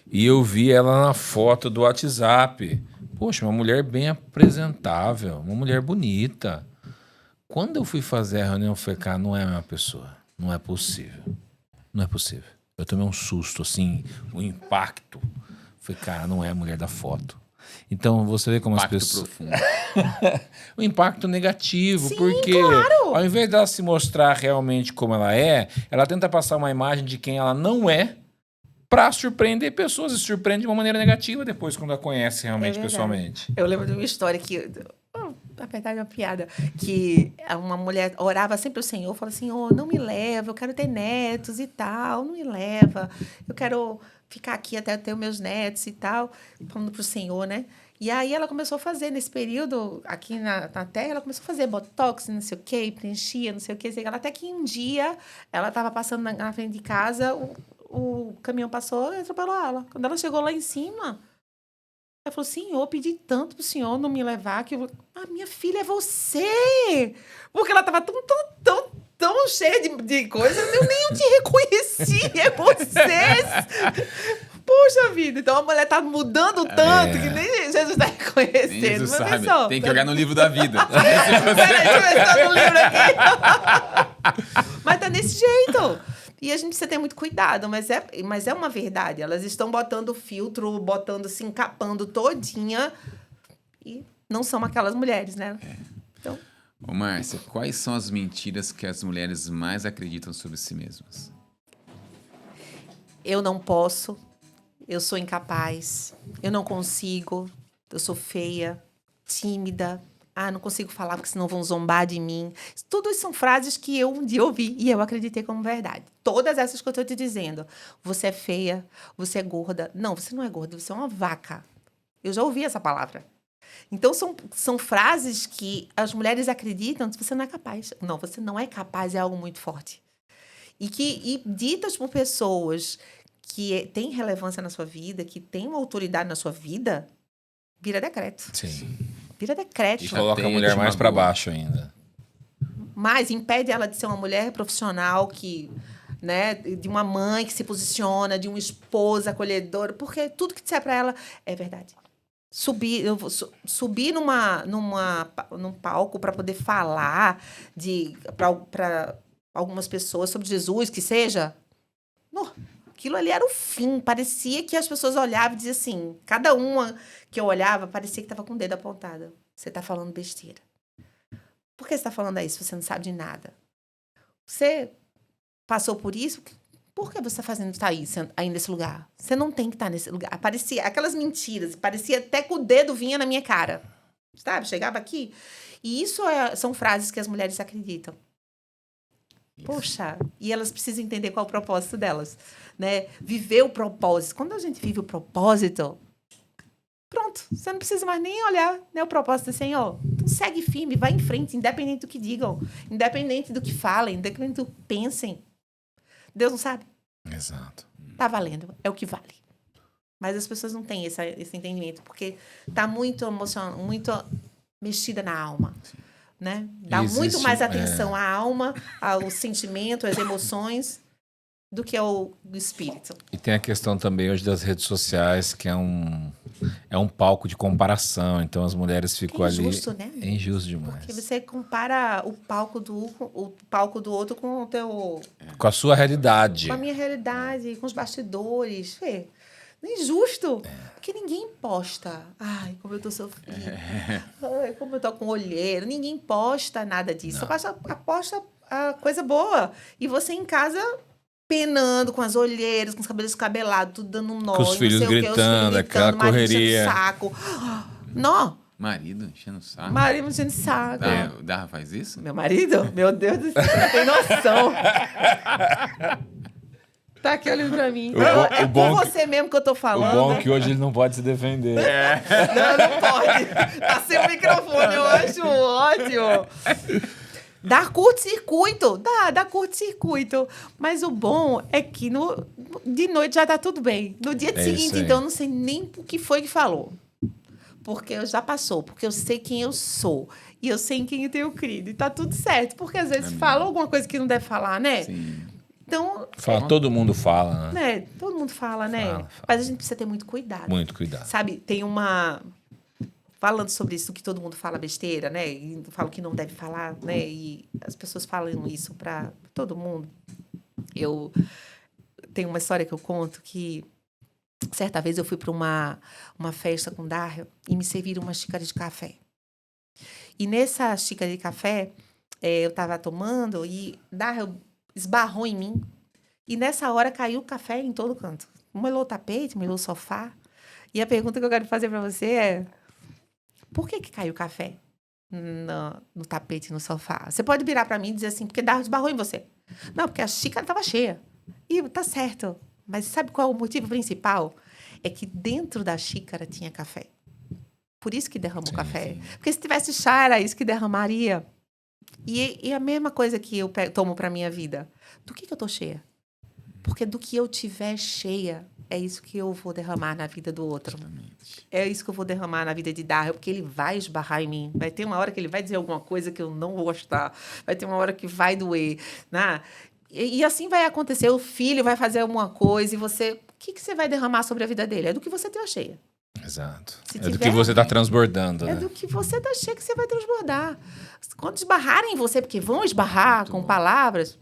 B: e eu vi ela na foto do WhatsApp. Poxa, uma mulher bem apresentável, uma mulher bonita. Quando eu fui fazer a reunião, eu falei, cara, não é a mesma pessoa. Não é possível. Não é possível. Eu tomei um susto, assim, um impacto. Falei, cara, não é a mulher da foto. Então, você vê como
C: Impacto
B: as pessoas...
C: profundo.
B: Um impacto negativo,
A: Sim,
B: porque
A: claro.
B: ao invés dela se mostrar realmente como ela tenta passar uma imagem de quem ela não é, para surpreender pessoas, e surpreende de uma maneira negativa depois, quando a conhece realmente pessoalmente.
A: Eu lembro de uma história que... na verdade, é uma piada. Que uma mulher orava sempre ao Senhor, falava assim, não me leva, eu quero ter netos e tal, não me leva. Eu quero ficar aqui até ter os meus netos e tal. Falando para o Senhor, né? E aí ela começou a fazer, nesse período, aqui na Terra, ela começou a fazer botox, não sei o quê, preenchia, não sei o quê. Até que um dia, ela estava passando na frente de casa, o caminhão passou e atropelou ela. Quando ela chegou lá em cima, ela falou, Senhor, pedi tanto pro Senhor não me levar, que minha filha é você! Porque ela estava tão cheia de coisas, eu nem te reconheci, é você! Puxa vida, então a mulher tá mudando tanto que nem Jesus tá reconhecendo.
C: Jesus sabe.
A: Pessoa,
C: Tem que olhar no livro da vida.
A: Peraí, deixa eu ver se tá no livro aqui. Mas tá desse jeito. E a gente precisa ter muito cuidado, mas é uma verdade. Elas estão botando filtro, se encapando todinha e não são aquelas mulheres, né? Então...
C: Ô, Márcia, quais são as mentiras que as mulheres mais acreditam sobre si mesmas?
A: Eu não posso, eu sou incapaz, eu não consigo, eu sou feia, tímida, não consigo falar porque senão vão zombar de mim. Tudo isso são frases que eu um dia ouvi e eu acreditei como verdade. Todas essas que eu estou te dizendo. Você é feia, você é gorda. Não, você não é gorda, você é uma vaca. Eu já ouvi essa palavra. Então, são frases que as mulheres acreditam que você não é capaz. Não, você não é capaz, é algo muito forte. E ditas por pessoas que têm relevância na sua vida, que têm uma autoridade na sua vida, vira decreto.
B: Sim.
A: Vira decreto.
B: E coloca a
C: Até
B: mulher
C: te
B: mais pra
C: magoa.
B: baixo ainda.
A: Mas impede ela de ser uma mulher profissional que, né, de uma mãe que se posiciona, de uma esposa acolhedora, porque tudo que disser para ela é verdade. Subir num palco para poder falar para algumas pessoas sobre Jesus, que seja, não, aquilo ali era o fim. Parecia que as pessoas olhavam e diziam assim, cada uma que eu olhava parecia que estava com o dedo apontado. Você está falando besteira. Por que você está falando isso? Você não sabe de nada. Você passou por isso? Por que você está fazendo tá aí nesse lugar? Você não tem que estar nesse lugar. Parecia aquelas mentiras. Parecia até que o dedo vinha na minha cara. Sabe? Chegava aqui. E isso são frases que as mulheres acreditam. Poxa, e elas precisam entender qual é o propósito delas. Né? Viver o propósito. Quando a gente vive o propósito... Pronto, você não precisa mais nem olhar, né, o propósito do Senhor. Então segue firme, vai em frente, independente do que digam, independente do que falem, independente do que pensem. Deus não sabe?
B: Exato.
A: Tá valendo, é o que vale. Mas as pessoas não têm esse entendimento, porque tá muito muito mexida na alma. Né? Dá muito mais atenção à alma, ao sentimento, às emoções, do que ao espírito.
B: E tem a questão também hoje das redes sociais, que é um palco de comparação. Então as mulheres ficam ali. É injusto,
A: né?
B: É injusto demais.
A: Porque você compara o palco do outro com o teu...
B: Com a sua realidade.
A: Com a minha realidade, com os bastidores. Fê, não é injusto. Porque ninguém posta. Ai, como eu tô sofrendo. Ai, como eu tô com olheiro. Ninguém posta nada disso. Só aposta a coisa boa. E você em casa... penando com as olheiras, com os cabelos descabelados, tudo dando um nó.
B: Com os filhos gritando, aquela correria.
A: Saco. Nó.
C: Marido enchendo o saco.
A: Marido enchendo o saco.
C: O Darra faz isso?
A: Meu marido? Meu Deus do céu, não tem noção. Tá aqui olhando pra mim. É com você mesmo que eu tô falando.
B: O bom é que hoje ele não pode se defender.
A: Não pode. Tá sem o microfone, eu acho ótimo. Dá curto-circuito, dá curto-circuito. Mas o bom é que de noite já tá tudo bem. No dia seguinte, então, eu não sei nem o que foi que falou. Porque já passou, porque eu sei quem eu sou. E eu sei em quem eu tenho crido. E tá tudo certo. Porque às vezes fala alguma coisa que não deve falar, né?
C: Sim.
A: Então...
B: Todo mundo fala, né?
A: Todo mundo fala, né?
B: Fala.
A: Mas a gente precisa ter muito cuidado.
B: Muito cuidado.
A: Sabe, tem uma... Falando sobre isso, que todo mundo fala besteira, né? E fala que não deve falar, né? E as pessoas falam isso para todo mundo. Eu tenho uma história que eu conto que certa vez eu fui para uma festa com o Dário e me serviram uma xícara de café. E nessa xícara de café, eu estava tomando e Dário esbarrou em mim. E nessa hora caiu o café em todo canto. Molhou o tapete, molhou o sofá. E a pergunta que eu quero fazer para você é... Por que caiu o café no tapete, no sofá? Você pode virar para mim e dizer assim, porque Dardo esbarrou em você. Não, porque a xícara estava cheia. E tá certo. Mas sabe qual é o motivo principal? É que dentro da xícara tinha café. Por isso que derramou café. Sim. Porque se tivesse chá, era isso que derramaria. E a mesma coisa que eu tomo para minha vida. Do que eu tô cheia? Porque do que eu tiver cheia, é isso que eu vou derramar na vida do outro. Justamente. É isso que eu vou derramar na vida de Darryl, porque ele vai esbarrar em mim. Vai ter uma hora que ele vai dizer alguma coisa que eu não vou gostar. Vai ter uma hora que vai doer. Né? E assim vai acontecer. O filho vai fazer alguma coisa e você... O que você vai derramar sobre a vida dele? É do que você tem cheia.
B: Exato. Do que você está transbordando.
A: É do que você está cheia que você vai transbordar. Quando esbarrarem em você, porque vão esbarrar com palavras...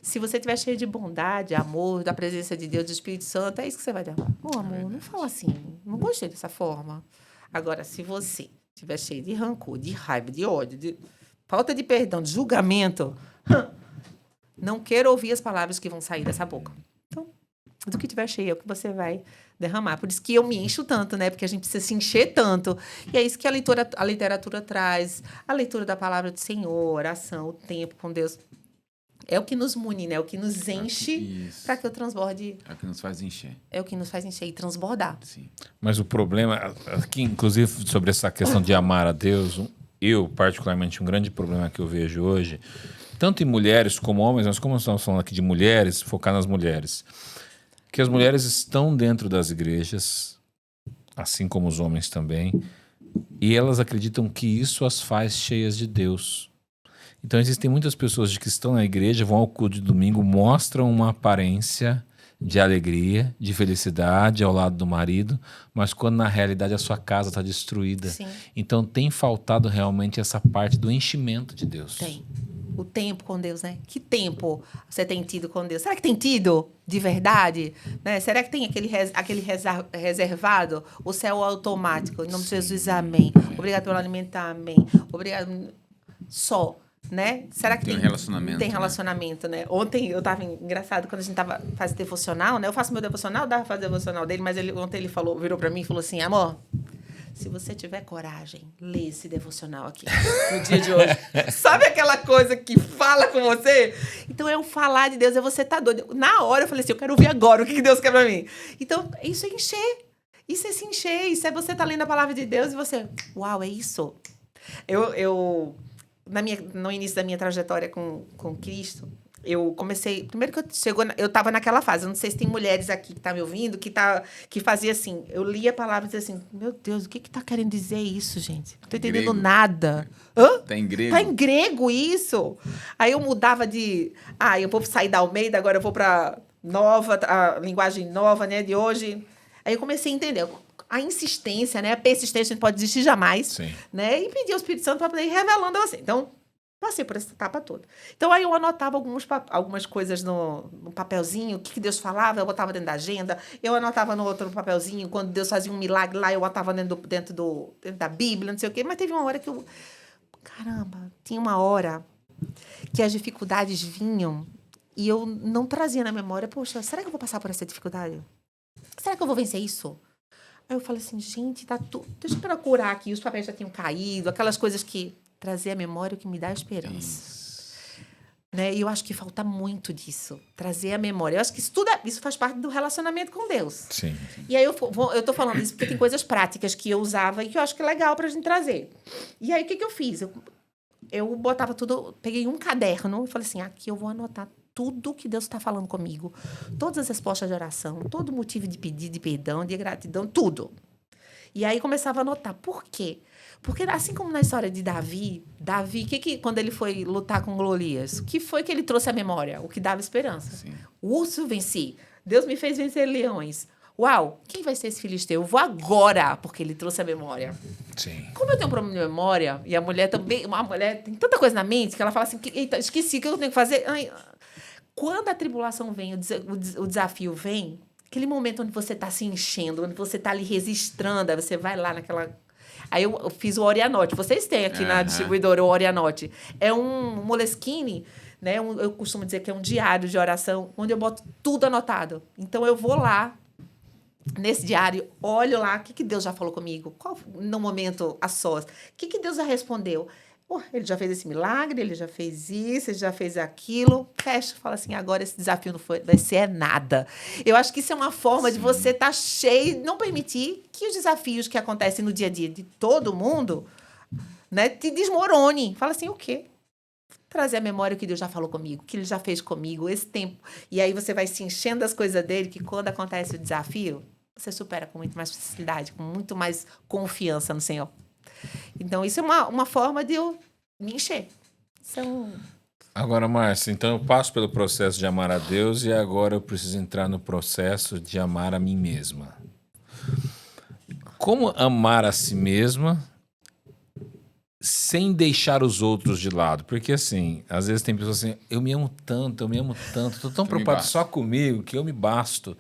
A: Se você estiver cheio de bondade, amor, da presença de Deus, do Espírito Santo, é isso que você vai derramar. Ô, amor, não fala assim. Não gostei dessa forma. Agora, se você estiver cheio de rancor, de raiva, de ódio, de falta de perdão, de julgamento, não quero ouvir as palavras que vão sair dessa boca. Então, do que estiver cheio é o que você vai derramar. Por isso que eu me encho tanto, né? Porque a gente precisa se encher tanto. E é isso que a literatura traz. A leitura da palavra do Senhor, oração, o tempo com Deus. É o que nos mune, né? É o que nos enche para que eu transborde.
C: É o que nos faz encher.
A: É o que nos faz encher e transbordar.
C: Sim.
B: Mas o problema, aqui, inclusive, sobre essa questão de amar a Deus, eu, particularmente, um grande problema que eu vejo hoje, tanto em mulheres como homens, mas como nós estamos falando aqui de mulheres, focar nas mulheres, que as mulheres estão dentro das igrejas, assim como os homens também, E elas acreditam que isso as faz cheias de Deus. Então existem muitas pessoas que estão na igreja, vão ao culto de domingo, mostram uma aparência de alegria, de felicidade ao lado do marido, mas quando na realidade a sua casa está destruída.
A: Sim.
B: Então tem faltado realmente essa parte do enchimento de Deus.
A: Tem. O tempo com Deus, né? Que tempo você tem tido com Deus? Será que tem tido de verdade? Né? Será que tem aquele reservado? O céu automático. Em nome de Jesus, amém. Obrigado pelo alimentar, amém. Obrigado. Só. Né? Será que
C: tem um relacionamento?
A: Tem relacionamento, né? Ontem eu tava engraçado quando a gente tava fazendo devocional, né? Eu faço meu devocional, dava pra fazer devocional dele, mas ontem ele virou pra mim e falou assim: amor, se você tiver coragem, lê esse devocional aqui no dia de hoje. Sabe aquela coisa que fala com você? Então é o falar de Deus, é você tá doido. Na hora eu falei assim: eu quero ouvir agora o que Deus quer pra mim. Então, isso é encher. Isso é se encher. Isso é você tá lendo a palavra de Deus e você, uau, é isso. No início da minha trajetória com Cristo, eu comecei... Primeiro que eu estava naquela fase, eu não sei se tem mulheres aqui que estão me ouvindo, que fazia assim, eu lia a palavra e dizia assim, meu Deus, o que está querendo dizer isso, gente? Não estou entendendo nada. Hã?
C: Está em grego?
A: Está em grego isso? Aí eu mudava eu vou sair da Almeida, agora eu vou para a linguagem nova, né, de hoje. Aí eu comecei a entender... A insistência, né? A persistência não pode desistir jamais.
B: Sim.
A: Né? E pedir ao Espírito Santo para poder ir revelando a você. Então, passei por essa etapa toda. Então, aí eu anotava algumas coisas no papelzinho, o que Deus falava, eu botava dentro da agenda. Eu anotava no outro papelzinho, quando Deus fazia um milagre lá, eu botava dentro da Bíblia, não sei o quê. Mas teve uma hora que Caramba, tinha uma hora que as dificuldades vinham e eu não trazia na memória, poxa, será que eu vou passar por essa dificuldade? Será que eu vou vencer isso? Aí eu falei assim, gente, tá tudo. Deixa eu procurar aqui, os papéis já tinham caído, aquelas coisas que trazer a memória o que me dá esperança. Né? E eu acho que falta muito disso, trazer a memória. Eu acho que isso faz parte do relacionamento com Deus.
B: Sim.
A: E aí eu tô falando isso porque tem coisas práticas que eu usava e que eu acho que é legal pra gente trazer. E aí o que eu fiz? Eu botava tudo, peguei um caderno e falei assim, aqui eu vou anotar tudo que Deus está falando comigo. Todas as respostas de oração, todo motivo de pedido, de perdão, de gratidão, tudo. E aí começava a anotar. Por quê? Porque assim como na história de Davi, quando ele foi lutar com Golias, o que foi que ele trouxe à memória? O que dava esperança.
C: Sim.
A: O urso venci. Deus me fez vencer leões. Uau, quem vai ser esse filisteu? Eu vou agora, porque ele trouxe a memória.
B: Sim.
A: Como eu tenho um problema de memória, e a mulher também, uma mulher tem tanta coisa na mente que ela fala assim, eita, esqueci o que eu tenho que fazer. Ai, quando a tribulação vem, o desafio vem, aquele momento onde você está se enchendo, onde você está ali registrando, aí você vai lá naquela... Aí eu fiz o Orianote. Vocês têm aqui na distribuidora o Orianote. É um Moleskine, né? Eu costumo dizer que é um diário de oração, onde eu boto tudo anotado. Então, eu vou lá, nesse diário, olho lá, o que Deus já falou comigo? No momento, a sós? O que Deus já respondeu? Ele já fez esse milagre, ele já fez isso, ele já fez aquilo. Fecha, fala assim, agora esse desafio não vai ser nada. Eu acho que isso é uma forma de você estar cheio, não permitir que os desafios que acontecem no dia a dia de todo mundo, né, te desmorone. Fala assim, o quê? Trazer à memória o que Deus já falou comigo, o que ele já fez comigo, esse tempo. E aí você vai se enchendo das coisas dele, que quando acontece o desafio, você supera com muito mais facilidade, com muito mais confiança no Senhor. Então, isso é uma forma de eu me encher.
B: Agora, Márcia, então eu passo pelo processo de amar a Deus e agora eu preciso entrar no processo de amar a mim mesma. Como amar a si mesma sem deixar os outros de lado? Porque, assim, às vezes tem pessoas assim, eu me amo tanto, tô tão preocupado só comigo que eu me basto.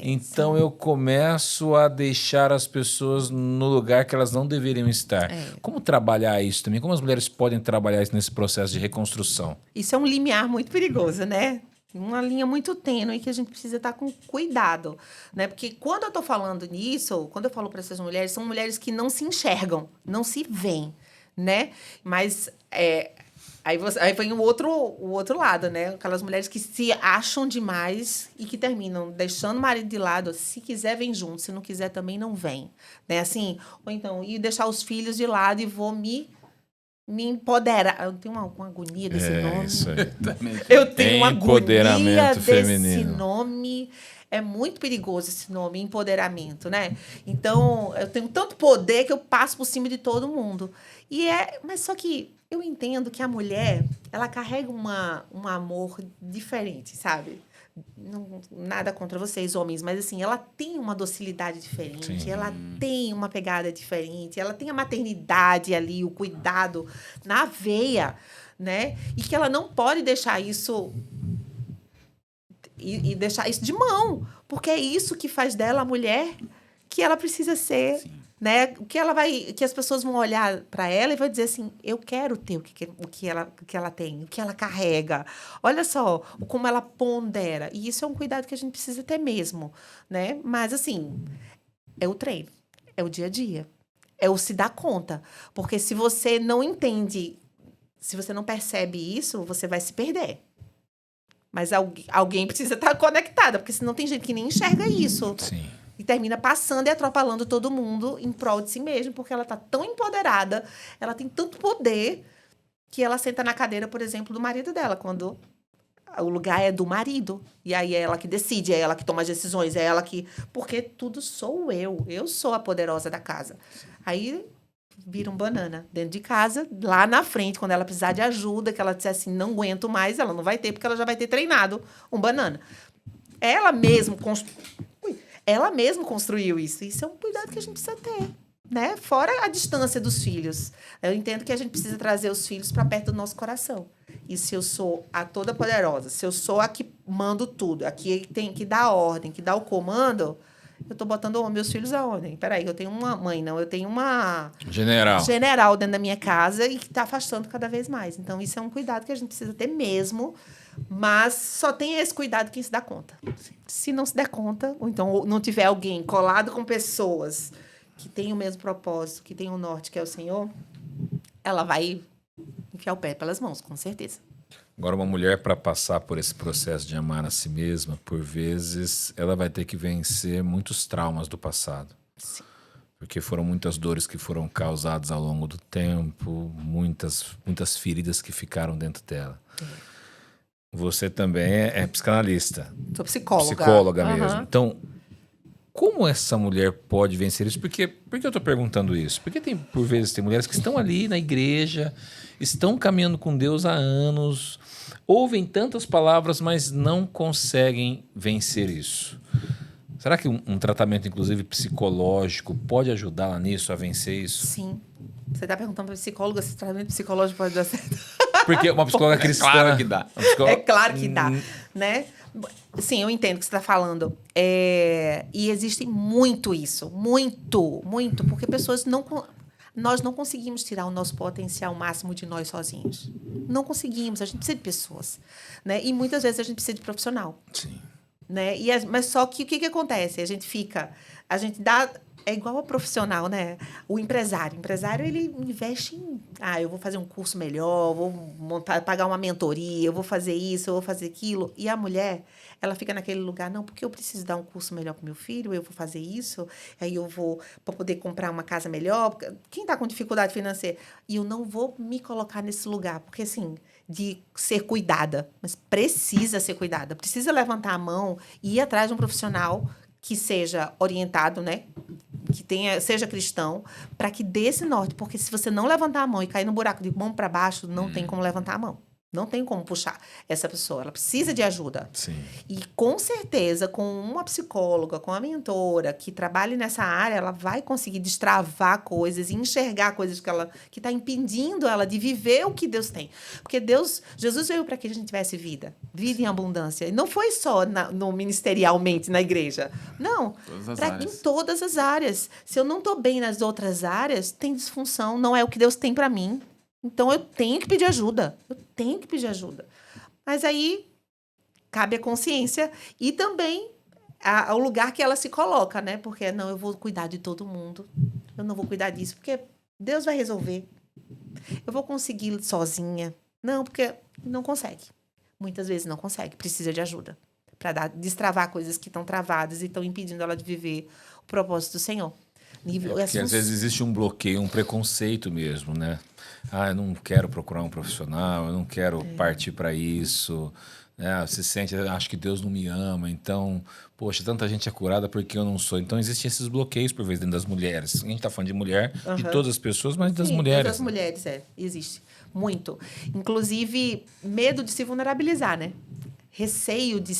B: Então, eu começo a deixar as pessoas no lugar que elas não deveriam estar. Como trabalhar isso também? Como as mulheres podem trabalhar isso nesse processo de reconstrução?
A: Isso é um limiar muito perigoso, né? Uma linha muito tênue que a gente precisa estar com cuidado, né? Porque quando eu estou falando nisso, quando eu falo para essas mulheres, são mulheres que não se enxergam, não se veem, né? Mas aí vem o outro lado, né? Aquelas mulheres que se acham demais e que terminam deixando o marido de lado. Se quiser, vem junto. Se não quiser, também não vem. Né? Assim, ou então, ir deixar os filhos de lado e vou me me empodera. Eu tenho uma agonia desse nome.
B: Isso aí.
C: Também.
A: Eu tenho uma agonia
B: Empoderamento
A: desse
B: feminino.
A: nome. É muito perigoso esse nome, empoderamento, né? Então, eu tenho tanto poder que eu passo por cima de todo mundo. Mas só que eu entendo que a mulher, ela carrega um amor diferente, sabe? Nada contra vocês, homens, mas assim, ela tem uma docilidade diferente,
B: Sim.
A: ela tem uma pegada diferente, ela tem a maternidade ali, o cuidado na veia, né? E que ela não pode deixar isso e deixar isso de mão, porque é isso que faz dela a mulher que ela precisa ser,
C: Sim.
A: né? Que as pessoas vão olhar para ela e vão dizer assim, eu quero ter o que ela tem, o que ela carrega. Olha só como ela pondera. E isso é um cuidado que a gente precisa ter mesmo, né? Mas assim, é o treino, é o dia a dia, é o se dar conta, porque se você não entende, se você não percebe isso, você vai se perder. Mas alguém precisa estar conectada, porque senão tem gente que nem enxerga isso.
B: Sim.
A: E termina passando e atropelando todo mundo em prol de si mesma, porque ela está tão empoderada, ela tem tanto poder, que ela senta na cadeira, por exemplo, do marido dela, quando o lugar é do marido. E aí é ela que decide, é ela que toma as decisões, é ela que... Porque tudo sou eu. Eu sou a poderosa da casa. Aí vira um banana dentro de casa, lá na frente, quando ela precisar de ajuda, que ela disser assim, não aguento mais, ela não vai ter, porque ela já vai ter treinado um banana. Ela mesma construiu isso. Isso é um cuidado que a gente precisa ter, né? Fora a distância dos filhos. Eu entendo que a gente precisa trazer os filhos para perto do nosso coração. E se eu sou a toda poderosa, se eu sou a que mando tudo, a que tem que dar a ordem, que dá o comando, eu estou botando meus filhos aonde? Peraí, eu tenho uma mãe, não, eu tenho uma general dentro da minha casa e que está afastando cada vez mais. Então, isso é um cuidado que a gente precisa ter mesmo, mas só tem esse cuidado quem se dá conta. Se não se der conta, ou então não tiver alguém colado com pessoas que têm o mesmo propósito, que têm o norte, que é o Senhor, ela vai enfiar o pé pelas mãos, com certeza.
B: Agora, uma mulher, para passar por esse processo de amar a si mesma, por vezes, ela vai ter que vencer muitos traumas do passado.
A: Sim.
B: Porque foram muitas dores que foram causadas ao longo do tempo, muitas feridas que ficaram dentro dela. Você também é psicanalista.
A: Sou psicóloga.
B: Psicóloga mesmo.
A: Uhum.
B: Então, como essa mulher pode vencer isso? Por que eu estou perguntando isso? Porque por vezes, tem mulheres que estão ali na igreja, estão caminhando com Deus há anos, ouvem tantas palavras, mas não conseguem vencer isso. Será que um tratamento, inclusive psicológico, pode ajudá-la nisso, a vencer isso?
A: Sim. Você está perguntando para psicóloga se tratamento psicológico pode dar certo?
B: Porque uma psicóloga cristã...
C: É claro que dá.
A: É claro que dá, né? Sim, eu entendo o que você está falando. E existe muito isso. Muito, muito. Porque pessoas não... Nós não conseguimos tirar o nosso potencial máximo de nós sozinhos. Não conseguimos. A gente precisa de pessoas, né? E muitas vezes a gente precisa de profissional.
B: Sim.
A: Né? Mas só que o que acontece? A gente dá... É igual ao profissional, né? O empresário. O empresário, ele investe em... eu vou fazer um curso melhor, vou pagar uma mentoria, eu vou fazer isso, eu vou fazer aquilo. E a mulher, ela fica naquele lugar, não, porque eu preciso dar um curso melhor para o meu filho, eu vou fazer isso, aí eu vou para poder comprar uma casa melhor. Quem está com dificuldade financeira? E eu não vou me colocar nesse lugar, porque, assim, de ser cuidada, mas precisa ser cuidada, precisa levantar a mão e ir atrás de um profissional que seja orientado, né? Que seja cristão, para que dê esse norte. Porque se você não levantar a mão e cair no buraco de mão para baixo, não tem como levantar a mão. Não tem como puxar essa pessoa. Ela precisa de ajuda.
B: Sim.
A: E, com certeza, com uma psicóloga, com a mentora que trabalhe nessa área, ela vai conseguir destravar coisas e enxergar coisas que está impedindo ela de viver o que Deus tem. Porque Jesus veio para que a gente tivesse vida em abundância. E não foi só no ministerialmente, na igreja. Não. Em todas as áreas. Se eu não estou bem nas outras áreas, tem disfunção. Não é o que Deus tem para mim. Então, eu tenho que pedir ajuda. Mas aí, cabe a consciência e também ao lugar que ela se coloca, né? Porque, não, eu vou cuidar de todo mundo. Eu não vou cuidar disso, porque Deus vai resolver. Eu vou conseguir sozinha. Não, porque não consegue. Muitas vezes não consegue. Precisa de ajuda para destravar coisas que estão travadas e estão impedindo ela de viver o propósito do Senhor.
B: Porque às vezes existe um bloqueio, um preconceito mesmo, né? Eu não quero procurar um profissional, eu não quero partir para isso. Né? Se sente, acho que Deus não me ama, então, poxa, tanta gente é curada porque eu não sou. Então existem esses bloqueios por vezes dentro das mulheres. A gente está falando de mulher, de todas as pessoas, mas das mulheres.
A: Das mulheres, existe muito. Inclusive, medo de se vulnerabilizar, né? Receio de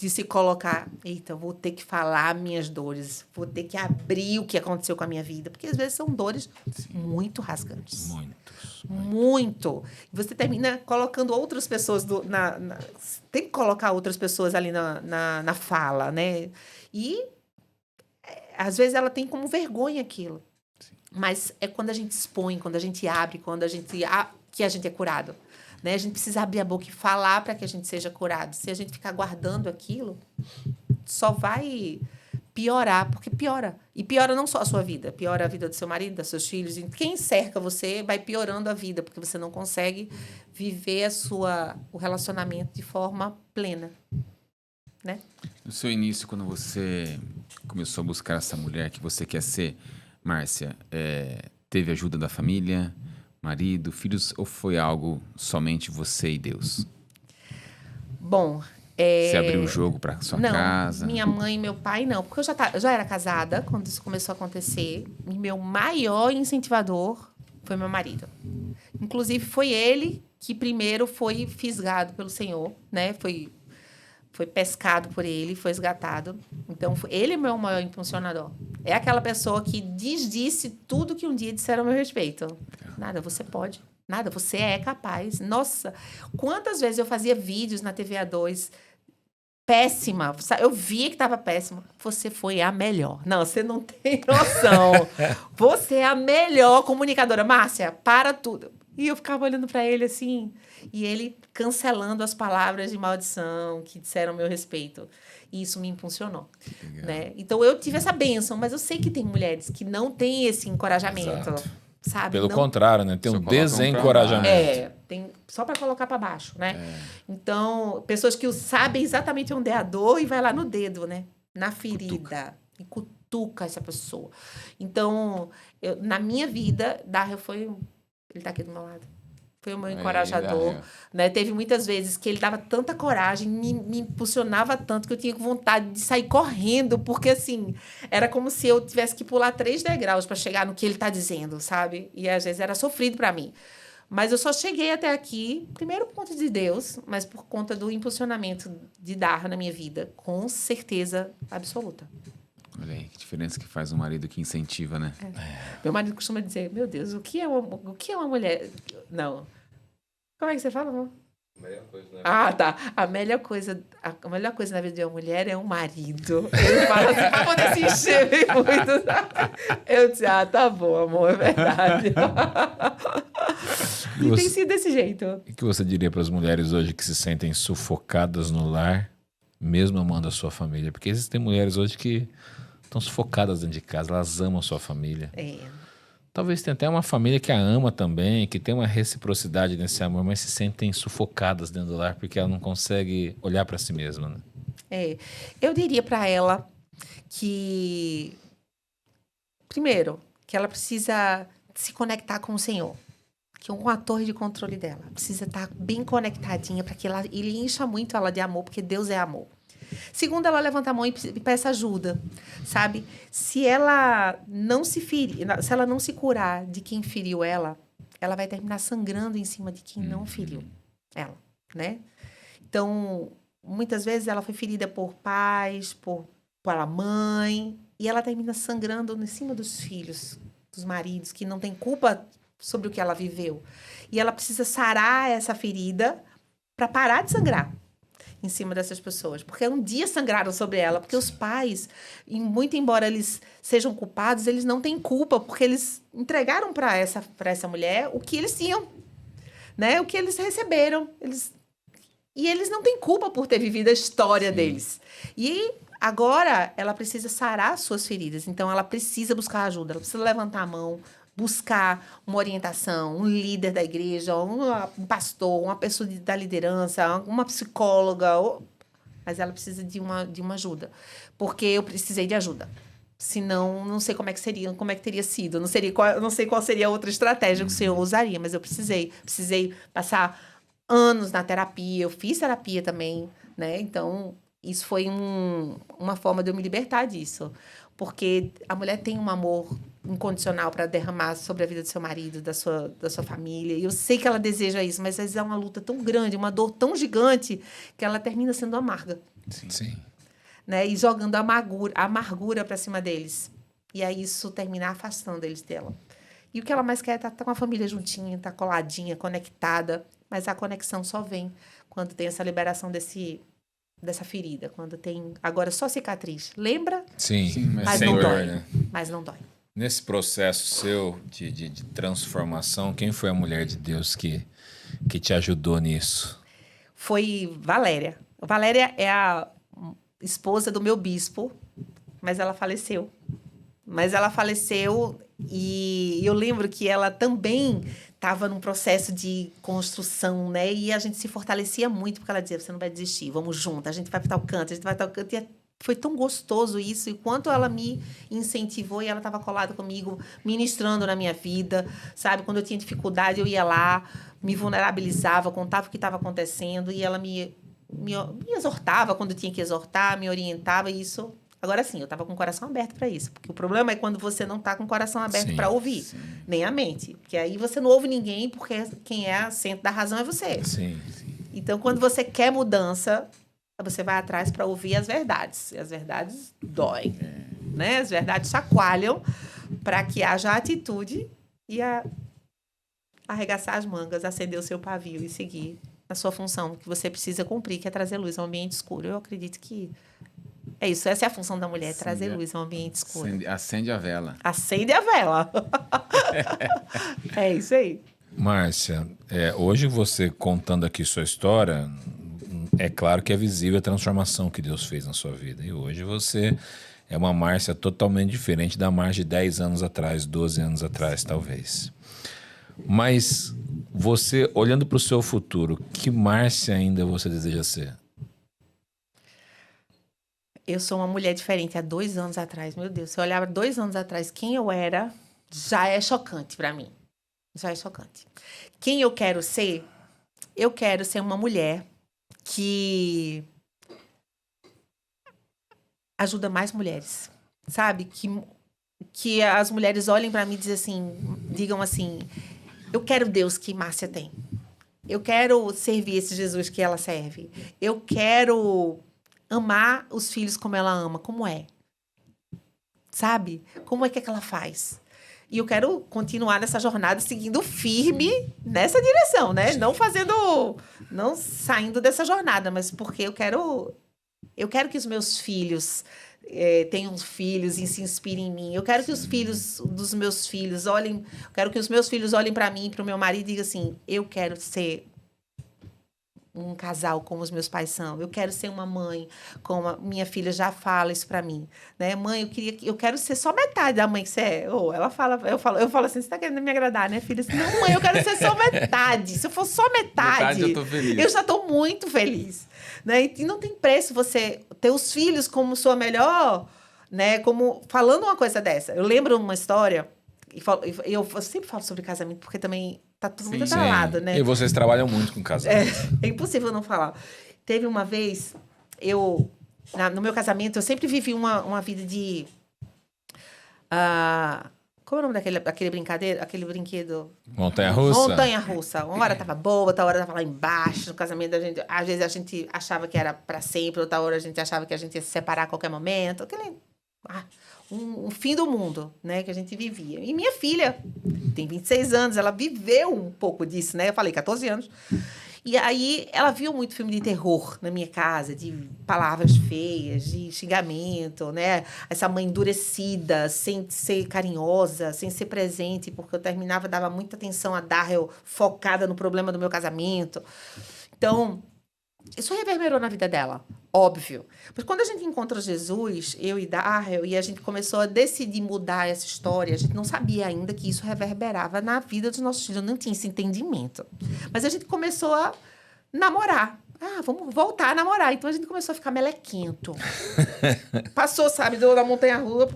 A: se colocar. Eita, vou ter que falar minhas dores, vou ter que abrir o que aconteceu com a minha vida, porque às vezes são dores muito rasgantes. Muito. Você termina colocando outras pessoas tem que colocar outras pessoas ali na fala, né? E às vezes ela tem como vergonha aquilo. Sim. Mas é quando a gente expõe, quando a gente abre, que a gente é curado. Né? A gente precisa abrir a boca e falar para que a gente seja curado. Se a gente ficar guardando aquilo, só vai piorar, porque piora. E piora não só a sua vida, piora a vida do seu marido, dos seus filhos. E quem cerca você vai piorando a vida, porque você não consegue viver o relacionamento de forma plena. Né?
C: No seu início, quando você começou a buscar essa mulher que você quer ser, Márcia, teve ajuda da família, marido, filhos, ou foi algo somente você e Deus?
A: Bom,
C: você abriu o jogo para sua casa?
A: Minha mãe e meu pai não, porque eu já era casada quando isso começou a acontecer. E meu maior incentivador foi meu marido. Inclusive, foi ele que primeiro foi fisgado pelo Senhor, né? Foi pescado por ele, foi resgatado. Então, ele é o meu maior impulsionador. É aquela pessoa que disse tudo que um dia disseram a meu respeito. Nada, você pode. Nada, você é capaz. Nossa, quantas vezes eu fazia vídeos na TVA2 péssima. Eu via que estava péssima. Você foi a melhor. Não, você não tem noção. Você é a melhor comunicadora. Márcia, para tudo. E eu ficava olhando para ele assim, e ele cancelando as palavras de maldição que disseram a meu respeito. E isso me impulsionou. Né? Então, eu tive essa bênção, mas eu sei que tem mulheres que não têm esse encorajamento.
B: Exato.
A: Sabe?
B: Pelo contrário, né? Tem um desencorajamento.
A: Tem só para colocar para baixo, né? Então, pessoas que sabem exatamente onde é a dor e vai lá no dedo, né? Na ferida. E cutuca essa pessoa. Então, na minha vida, Darrell foi... Ele está aqui do meu lado. Foi o meu encorajador. Né? Teve muitas vezes que ele dava tanta coragem, me impulsionava tanto que eu tinha vontade de sair correndo, porque, assim, era como se eu tivesse que pular 3 degraus para chegar no que ele está dizendo, sabe? E, às vezes, era sofrido para mim. Mas eu só cheguei até aqui, primeiro por conta de Deus, mas por conta do impulsionamento de Darrell na minha vida, com certeza absoluta.
C: Olha aí, que diferença que faz um marido que incentiva, né?
A: Meu marido costuma dizer, meu Deus, o que é uma mulher... Não. Como é que você fala, amor?
B: Melhor coisa, né?
A: Tá. A melhor coisa na vida de uma mulher é um marido. Ele fala assim, pra poder se encher muito. Eu disse, tá bom, amor, é verdade. E tem sido desse jeito.
B: O que você diria para as mulheres hoje que se sentem sufocadas no lar, mesmo amando a sua família? Porque existem mulheres hoje que estão sufocadas dentro de casa, elas amam a sua família. Talvez tenha até uma família que a ama também, que tem uma reciprocidade nesse amor, mas se sentem sufocadas dentro do lar porque ela não consegue olhar para si mesma, né?
A: Eu diria para ela que, primeiro, que ela precisa se conectar com o Senhor, que é uma torre de controle dela. Precisa estar bem conectadinha para que ele encha muito ela de amor, porque Deus é amor. Segundo, ela levanta a mão e peça ajuda, sabe? Se ela não se ferir, se ela não se curar de quem feriu ela vai terminar sangrando em cima de quem não feriu ela, né? Então, muitas vezes ela foi ferida por pais, pela mãe, e ela termina sangrando em cima dos filhos, dos maridos, que não têm culpa sobre o que ela viveu. E ela precisa sarar essa ferida para parar de sangrar em cima dessas pessoas, porque um dia sangraram sobre ela, porque os pais, muito embora eles sejam culpados, eles não têm culpa, porque eles entregaram para essa mulher o que eles tinham, né? O que eles receberam. E eles não têm culpa por ter vivido a história deles. E agora ela precisa sarar suas feridas, então ela precisa buscar ajuda, ela precisa levantar a mão, buscar uma orientação, um líder da igreja, um pastor, uma pessoa da liderança, uma psicóloga, mas ela precisa de uma ajuda, porque eu precisei de ajuda, Senão, não sei como é que seria, como é que teria sido. Não sei qual seria a outra estratégia que o Senhor usaria, mas eu precisei passar anos na terapia. Eu fiz terapia também, né? Então, isso foi uma forma de eu me libertar disso. Porque a mulher tem um amor incondicional para derramar sobre a vida do seu marido, da sua família. E eu sei que ela deseja isso, mas às vezes é uma luta tão grande, uma dor tão gigante, que ela termina sendo amarga.
B: Sim.
A: Né? E jogando a amargura para cima deles. E aí isso termina afastando eles dela. E o que ela mais quer é estar com a família juntinha, estar coladinha, conectada. Mas a conexão só vem quando tem essa liberação dessa ferida, quando tem agora só cicatriz. Lembra?
B: Sim,
A: Mas
B: sem
A: não
B: dor,
A: dói.
B: né?
A: Mas não dói.
B: Nesse processo seu de transformação, quem foi a mulher de Deus que te ajudou nisso?
A: Foi Valéria. Valéria é a esposa do meu bispo, mas ela faleceu. E eu lembro que ela também estava num processo de construção, né? E a gente se fortalecia muito, porque ela dizia, você não vai desistir, vamos junto, a gente vai para tal canto, a gente vai para tal canto. E foi tão gostoso isso, e quanto ela me incentivou, e ela estava colada comigo, ministrando na minha vida, sabe? Quando eu tinha dificuldade, eu ia lá, me vulnerabilizava, contava o que estava acontecendo, e ela me exortava quando tinha que exortar, me orientava, e isso... Agora sim, eu estava com o coração aberto para isso, porque o problema é quando você não está com o coração aberto para ouvir, nem a mente, porque aí você não ouve ninguém, porque quem é centro da razão é você.
B: Sim.
A: Então, quando você quer mudança, você vai atrás para ouvir as verdades, e as verdades doem, né? As verdades chacoalham para que haja atitude e arregaçar as mangas, acender o seu pavio e seguir a sua função que você precisa cumprir, que é trazer luz ao ambiente escuro. Eu acredito que é isso. Essa é a função da mulher, trazer luz ao ambiente escuro.
C: Acende a vela.
A: Acende a vela. É isso aí.
B: Márcia, hoje você contando aqui sua história, é claro que é visível a transformação que Deus fez na sua vida. E hoje você é uma Márcia totalmente diferente da Márcia de 10 anos atrás, 12 anos atrás, talvez. Mas você, olhando para o seu futuro, que Márcia ainda você deseja ser?
A: Eu sou uma mulher diferente há 2 anos atrás. Meu Deus, se eu olhar 2 anos atrás quem eu era, já é chocante para mim. Já é chocante. Quem eu quero ser? Eu quero ser uma mulher que ajuda mais mulheres. Sabe? Que as mulheres olhem para mim e digam assim, eu quero Deus que Márcia tem. Eu quero servir esse Jesus que ela serve. Eu quero amar os filhos como ela ama. Como é? Sabe? Como é que ela faz? E eu quero continuar nessa jornada seguindo firme nessa direção, né? Não saindo dessa jornada, mas porque eu quero que os meus filhos tenham filhos e se inspirem em mim. Eu quero que os filhos dos meus filhos olhem para mim, para o meu marido e digam assim, eu quero ser um casal como os meus pais são. Eu quero ser uma mãe, como a minha filha já fala isso pra mim, né? Mãe, eu quero ser só metade da mãe que você é. Ela fala, eu falo assim, você tá querendo me agradar, né, filha? Assim, não, mãe, eu quero ser só metade. Se eu for só metade,
C: eu tô feliz.
A: Eu já tô muito feliz, né? E não tem preço você ter os filhos como sua melhor, né? Como falando uma coisa dessa. Eu lembro uma história eu sempre falo sobre casamento porque também tá tudo muito atrelado, né?
B: E vocês trabalham muito com casamento.
A: É impossível não falar. Teve uma vez, no meu casamento, eu sempre vivi uma vida de... como é o nome daquele brinquedo?
B: Montanha-russa?
A: Montanha-russa. Uma hora tava boa, outra hora tava lá embaixo. No casamento, às vezes a gente achava que era para sempre, outra hora a gente achava que a gente ia se separar a qualquer momento. Um fim do mundo, né, que a gente vivia. E minha filha tem 26 anos, ela viveu um pouco disso, né? Eu falei 14 anos. E aí ela viu muito filme de terror na minha casa, de palavras feias, de xingamento, né? Essa mãe endurecida, sem ser carinhosa, sem ser presente, porque eu terminava, dava muita atenção a Darrell, focada no problema do meu casamento. Então, isso reverberou na vida dela, óbvio. Mas quando a gente encontra Jesus, eu e Darrell, e a gente começou a decidir mudar essa história, a gente não sabia ainda que isso reverberava na vida dos nossos filhos, não tinha esse entendimento. Mas a gente começou a namorar. vamos voltar a namorar. Então a gente começou a ficar melequento. Passou, sabe, da montanha-russa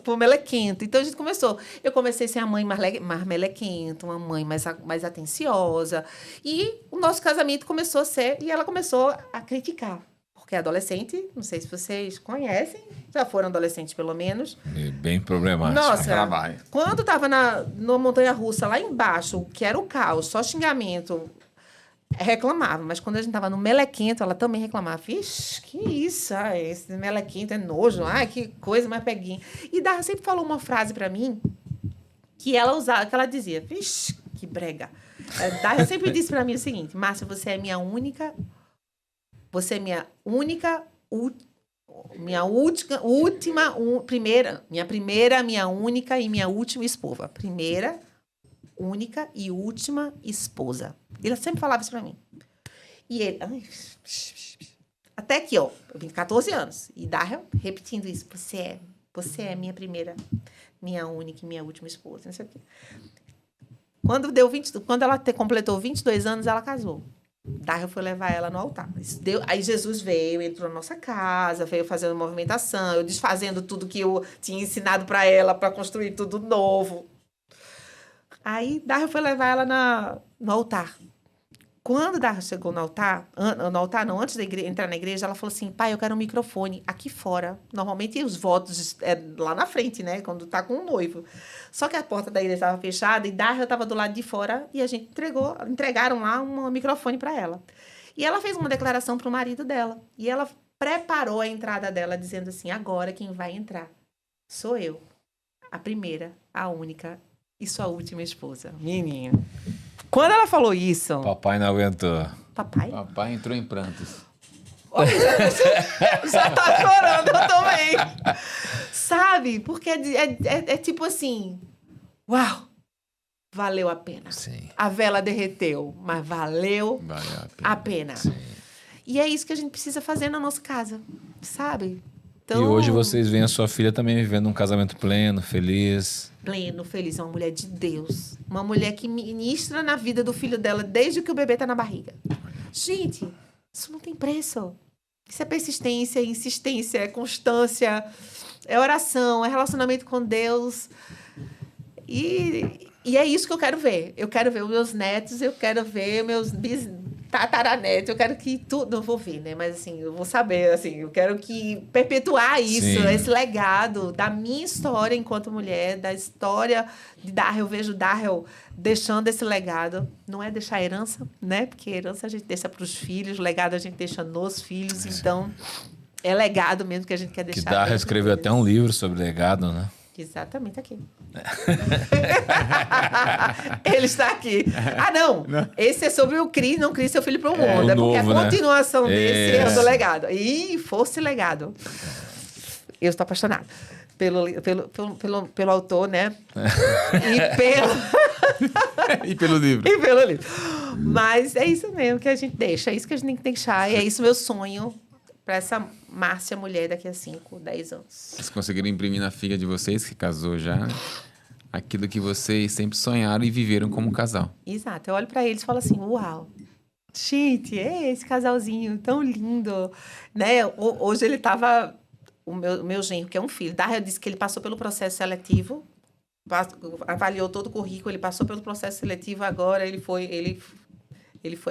A: pro melequento. Então a gente começou. Eu comecei a ser a mãe mais melequenta, uma mãe mais atenciosa. E o nosso casamento começou a ser... E ela começou a criticar. Porque é adolescente, não sei se vocês conhecem, já foram adolescentes pelo menos.
B: É bem problemático.
A: Nossa, quando tava na montanha-russa lá embaixo, que era o caos, só xingamento... reclamava, mas quando a gente tava no melequento, ela também reclamava. Vixe, que isso? Esse melequento é nojo. Que coisa mais peguinha. E Darra sempre falou uma frase pra mim que ela usava, que ela dizia, vixe, que brega. Darra sempre disse pra mim o seguinte: Márcia, você é minha única, minha primeira, minha única e minha última esposa. Primeira, única e última esposa. Ele sempre falava isso pra mim. E ele... até que, eu vim 14 anos. E Darrell repetindo isso. Você é minha primeira, minha única e minha última esposa. Não sei o quê. Quando ela completou 22 anos, ela casou. Darrell foi levar ela no altar. Aí Jesus veio, entrou na nossa casa, veio fazendo movimentação, eu desfazendo tudo que eu tinha ensinado pra ela, pra construir tudo novo. Aí, Darrell foi levar ela no altar. Quando Darrell chegou no altar, antes de entrar na igreja, ela falou assim, pai, eu quero um microfone aqui fora. Normalmente, os votos é lá na frente, né? Quando tá com um noivo. Só que a porta da igreja estava fechada e Darrell estava do lado de fora e a gente entregaram lá um microfone para ela. E ela fez uma declaração para o marido dela. E ela preparou a entrada dela, dizendo assim, agora quem vai entrar sou eu. A primeira, a única e sua última esposa. Menina. Quando ela falou isso...
B: Papai não aguentou.
C: Papai entrou em prantos.
A: Olha, já tá chorando, eu também. Sabe? Porque é tipo assim... Uau! Valeu a pena.
B: Sim.
A: A vela derreteu, mas valeu a pena.
B: Sim.
A: E é isso que a gente precisa fazer na nossa casa, sabe?
B: Então, e hoje vocês veem a sua filha também vivendo um casamento pleno, feliz.
A: Pleno, feliz. É uma mulher de Deus. Uma mulher que ministra na vida do filho dela desde que o bebê tá na barriga. Gente, isso não tem preço. Isso é persistência, é insistência, é constância, é oração, é relacionamento com Deus. E é isso que eu quero ver. Eu quero ver os meus netos, eu quero ver meus tataranetos, eu quero que tudo... Não vou ver, né? Mas, assim, eu vou saber, assim, eu quero que perpetuar isso,
B: Sim.
A: esse legado da minha história enquanto mulher, da história de Darrell. Eu vejo Darrell deixando esse legado. Não é deixar herança, né? Porque herança a gente deixa para os filhos, legado a gente deixa nos filhos. Sim. Então, é legado mesmo que a gente quer deixar.
B: Que Darrell escreveu até um livro sobre legado, né?
A: Exatamente aqui. Ele está aqui. Não. Esse é sobre o CRI, não crie seu filho para o mundo. Porque a continuação desse é o do legado. E fosse legado. Eu estou apaixonada pelo autor, né?
C: E pelo livro.
A: E pelo livro. Mas é isso mesmo que a gente deixa. É isso que a gente tem que deixar. E é isso meu sonho para essa Márcia mulher daqui a 5, 10 anos.
C: Vocês conseguiram imprimir na filha de vocês, que casou já, aquilo que vocês sempre sonharam e viveram como casal.
A: Exato. Eu olho para eles e falo assim, uau, gente, é esse casalzinho tão lindo. Né? Hoje ele estava... O meu genro, que é um filho. Darrell disse que ele passou pelo processo seletivo, avaliou todo o currículo, ele passou pelo processo seletivo, agora ele foi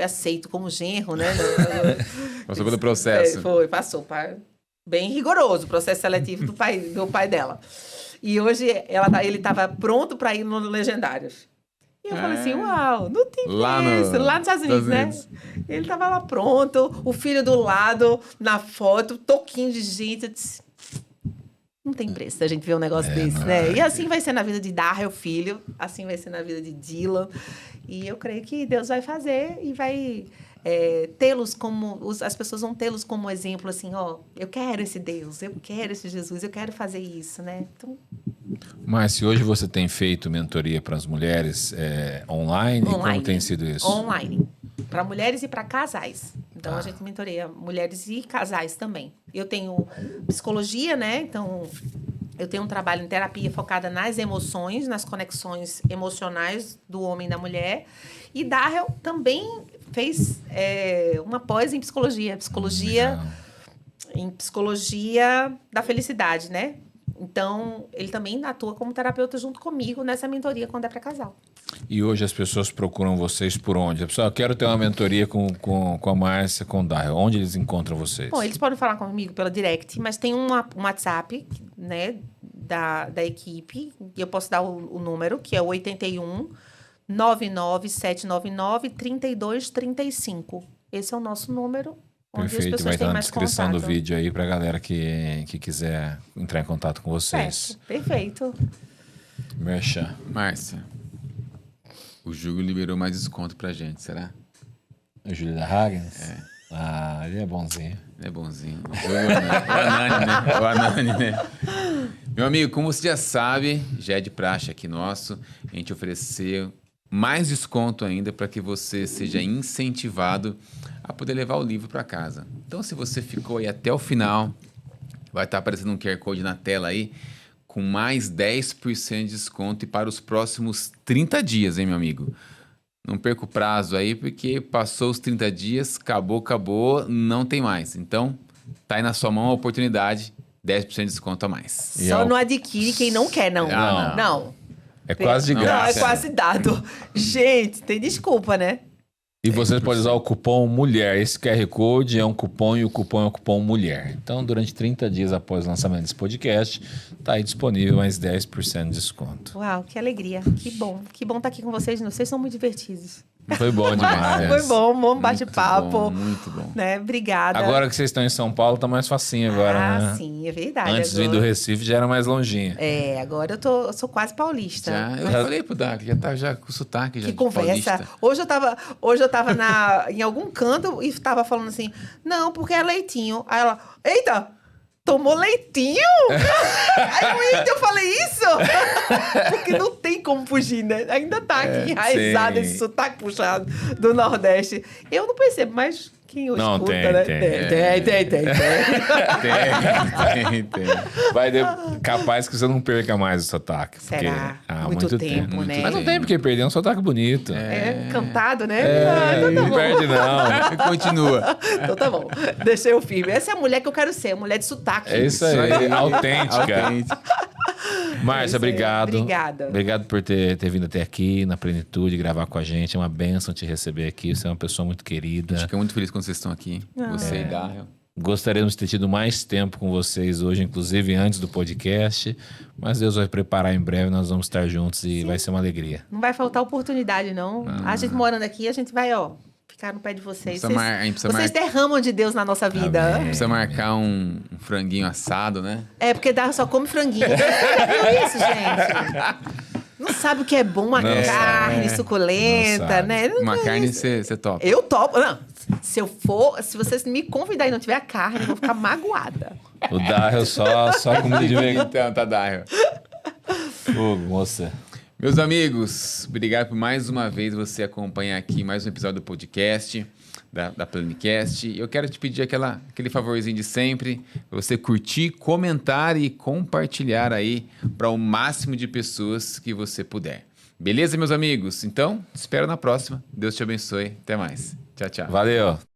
A: aceito como genro, né?
C: Passou pelo processo.
A: Passou. Bem rigoroso o processo seletivo do pai dela. E hoje ele estava pronto para ir no Legendários. E eu falei assim, uau, não tem
C: lá
A: isso. Lá nos Estados Unidos, né? Ele estava lá pronto, o filho do lado, na foto, toquinho de gente. Eu disse, não tem preço a gente ver um negócio desse, né? E assim vai ser na vida de Darrell, filho. Assim vai ser na vida de Dylan. E eu creio que Deus vai fazer e vai tê-los como... As pessoas vão tê-los como exemplo, assim, ó, eu quero esse Deus, eu quero esse Jesus, eu quero fazer isso, né? Então...
B: Mas se hoje você tem feito mentoria para as mulheres online, como tem sido isso?
A: Online. Para mulheres e para casais. Então, a gente mentoreia mulheres e casais também. Eu tenho psicologia, né? Então, Eu tenho um trabalho em terapia focada nas emoções, nas conexões emocionais do homem e da mulher. E Darrell também fez uma pós em psicologia. Em psicologia da felicidade, né? Então, ele também atua como terapeuta junto comigo nessa mentoria quando é para casal.
B: E hoje as pessoas procuram vocês por onde? A pessoa, eu quero ter uma mentoria com a Márcia, com o Darrell. Onde eles encontram vocês?
A: Bom, eles podem falar comigo pela direct, mas tem um WhatsApp, né, da equipe. E eu posso dar o número, que é o 81 99799 3235. Esse é o nosso número. Onde
B: Perfeito,
A: as pessoas
B: vai estar
A: têm
B: na
A: mais
B: descrição do
A: contato.
B: vídeo aí pra galera que quiser entrar em contato com vocês.
A: Certo, perfeito.
B: Merchan.
C: Márcia, o Júlio liberou mais desconto pra gente, será?
B: O Júlio da Hagens? Ah, ele é bonzinho.
C: Ele é bonzinho. O Anani, né? Meu amigo, como você já sabe, já é de praxe aqui nosso, a gente oferecer mais desconto ainda para que você seja incentivado a poder levar o livro para casa. Então, se você ficou aí até o final, vai estar aparecendo um QR Code na tela aí, com mais 10% de desconto e para os próximos 30 dias, hein, meu amigo? Não perca o prazo aí, porque passou os 30 dias, acabou, não tem mais. Então, tá aí na sua mão a oportunidade, 10% de desconto a mais.
B: E
A: Só não adquire quem não quer, não.
C: Ah,
A: não.
B: É quase de
C: Não,
B: graça.
A: Não, é
C: sério.
A: quase dado. Gente, tem desculpa, né?
B: E vocês podem usar o cupom MULHER. Esse QR Code é um cupom e o cupom é o cupom MULHER. Então, durante 30 dias após o lançamento desse podcast, tá aí disponível mais 10% de desconto.
A: Uau, que alegria. Que bom. Que bom estar aqui com vocês. Vocês são muito divertidos.
B: Foi bom demais.
A: Foi bom bate-papo.
C: Muito bom.
A: Né? Obrigada.
B: Agora que vocês estão em São Paulo, tá mais facinho agora, né?
A: Sim, é verdade.
B: Antes de vir
A: agora...
B: do Recife já era mais longinho.
A: Agora eu sou quase paulista.
C: Eu falei pro Dark, já tá já com sotaque. Já
A: Que
C: de
A: conversa.
C: paulista.
A: Hoje eu tava em algum canto e tava falando assim, não, porque é leitinho. Aí ela, eita, tomou leitinho? Aí eu falei isso? Porque não tem como fugir, né? Ainda tá aqui enraizado
B: sim.
A: esse sotaque puxado do Nordeste. Eu não percebo, mas quem eu
B: Não,
A: escuta,
B: tem,
A: né?
B: tem.
C: Tem.
B: Capaz que você não perca mais o sotaque.
A: Será?
B: Porque há
A: Muito tempo, né?
B: Mas não tem porque perder é um sotaque bonito.
A: É cantado, né?
B: Então
A: Então tá
B: não
A: bom.
B: perde não.
C: Continua.
A: Então tá bom. Deixei o firme. Essa é a mulher que eu quero ser, a mulher de sotaque.
B: É isso aí, autêntica.
C: Autêntico.
B: Márcia, obrigado.
A: Obrigada.
B: Obrigado por ter vindo até aqui, na plenitude, gravar com a gente. É uma bênção te receber aqui. Você é uma pessoa muito querida.
C: Fico muito feliz quando vocês estão aqui. Você e Darrell.
B: Gostaríamos de ter tido mais tempo com vocês hoje, inclusive antes do podcast. Mas Deus vai preparar em breve, nós vamos estar juntos e vai ser uma alegria.
A: Não vai faltar oportunidade, não. A gente morando aqui, a gente vai, ficar no pé de vocês.
C: A gente precisa
A: Vocês derramam de Deus na nossa vida.
C: Precisa marcar um franguinho assado, né?
A: É, porque Darra só come franguinho. Você viu isso, gente? Não sabe o que é bom, uma
B: Não
A: carne
B: sabe.
A: suculenta,
B: Não sabe.
A: né?
C: Uma carne você topa.
A: Eu topo. Não, se vocês me convidarem e não tiver a carne, eu vou ficar magoada.
B: O Darrell só comida de vegano.
C: Então, tá, Darrell.
B: Fogo, moça.
C: Meus amigos, obrigado por mais uma vez você acompanhar aqui mais um episódio do podcast, da Plenicast. Eu quero te pedir aquele favorzinho de sempre, você curtir, comentar e compartilhar aí para o máximo de pessoas que você puder. Beleza, meus amigos? Então, te espero na próxima. Deus te abençoe. Até mais. Tchau, tchau.
B: Valeu.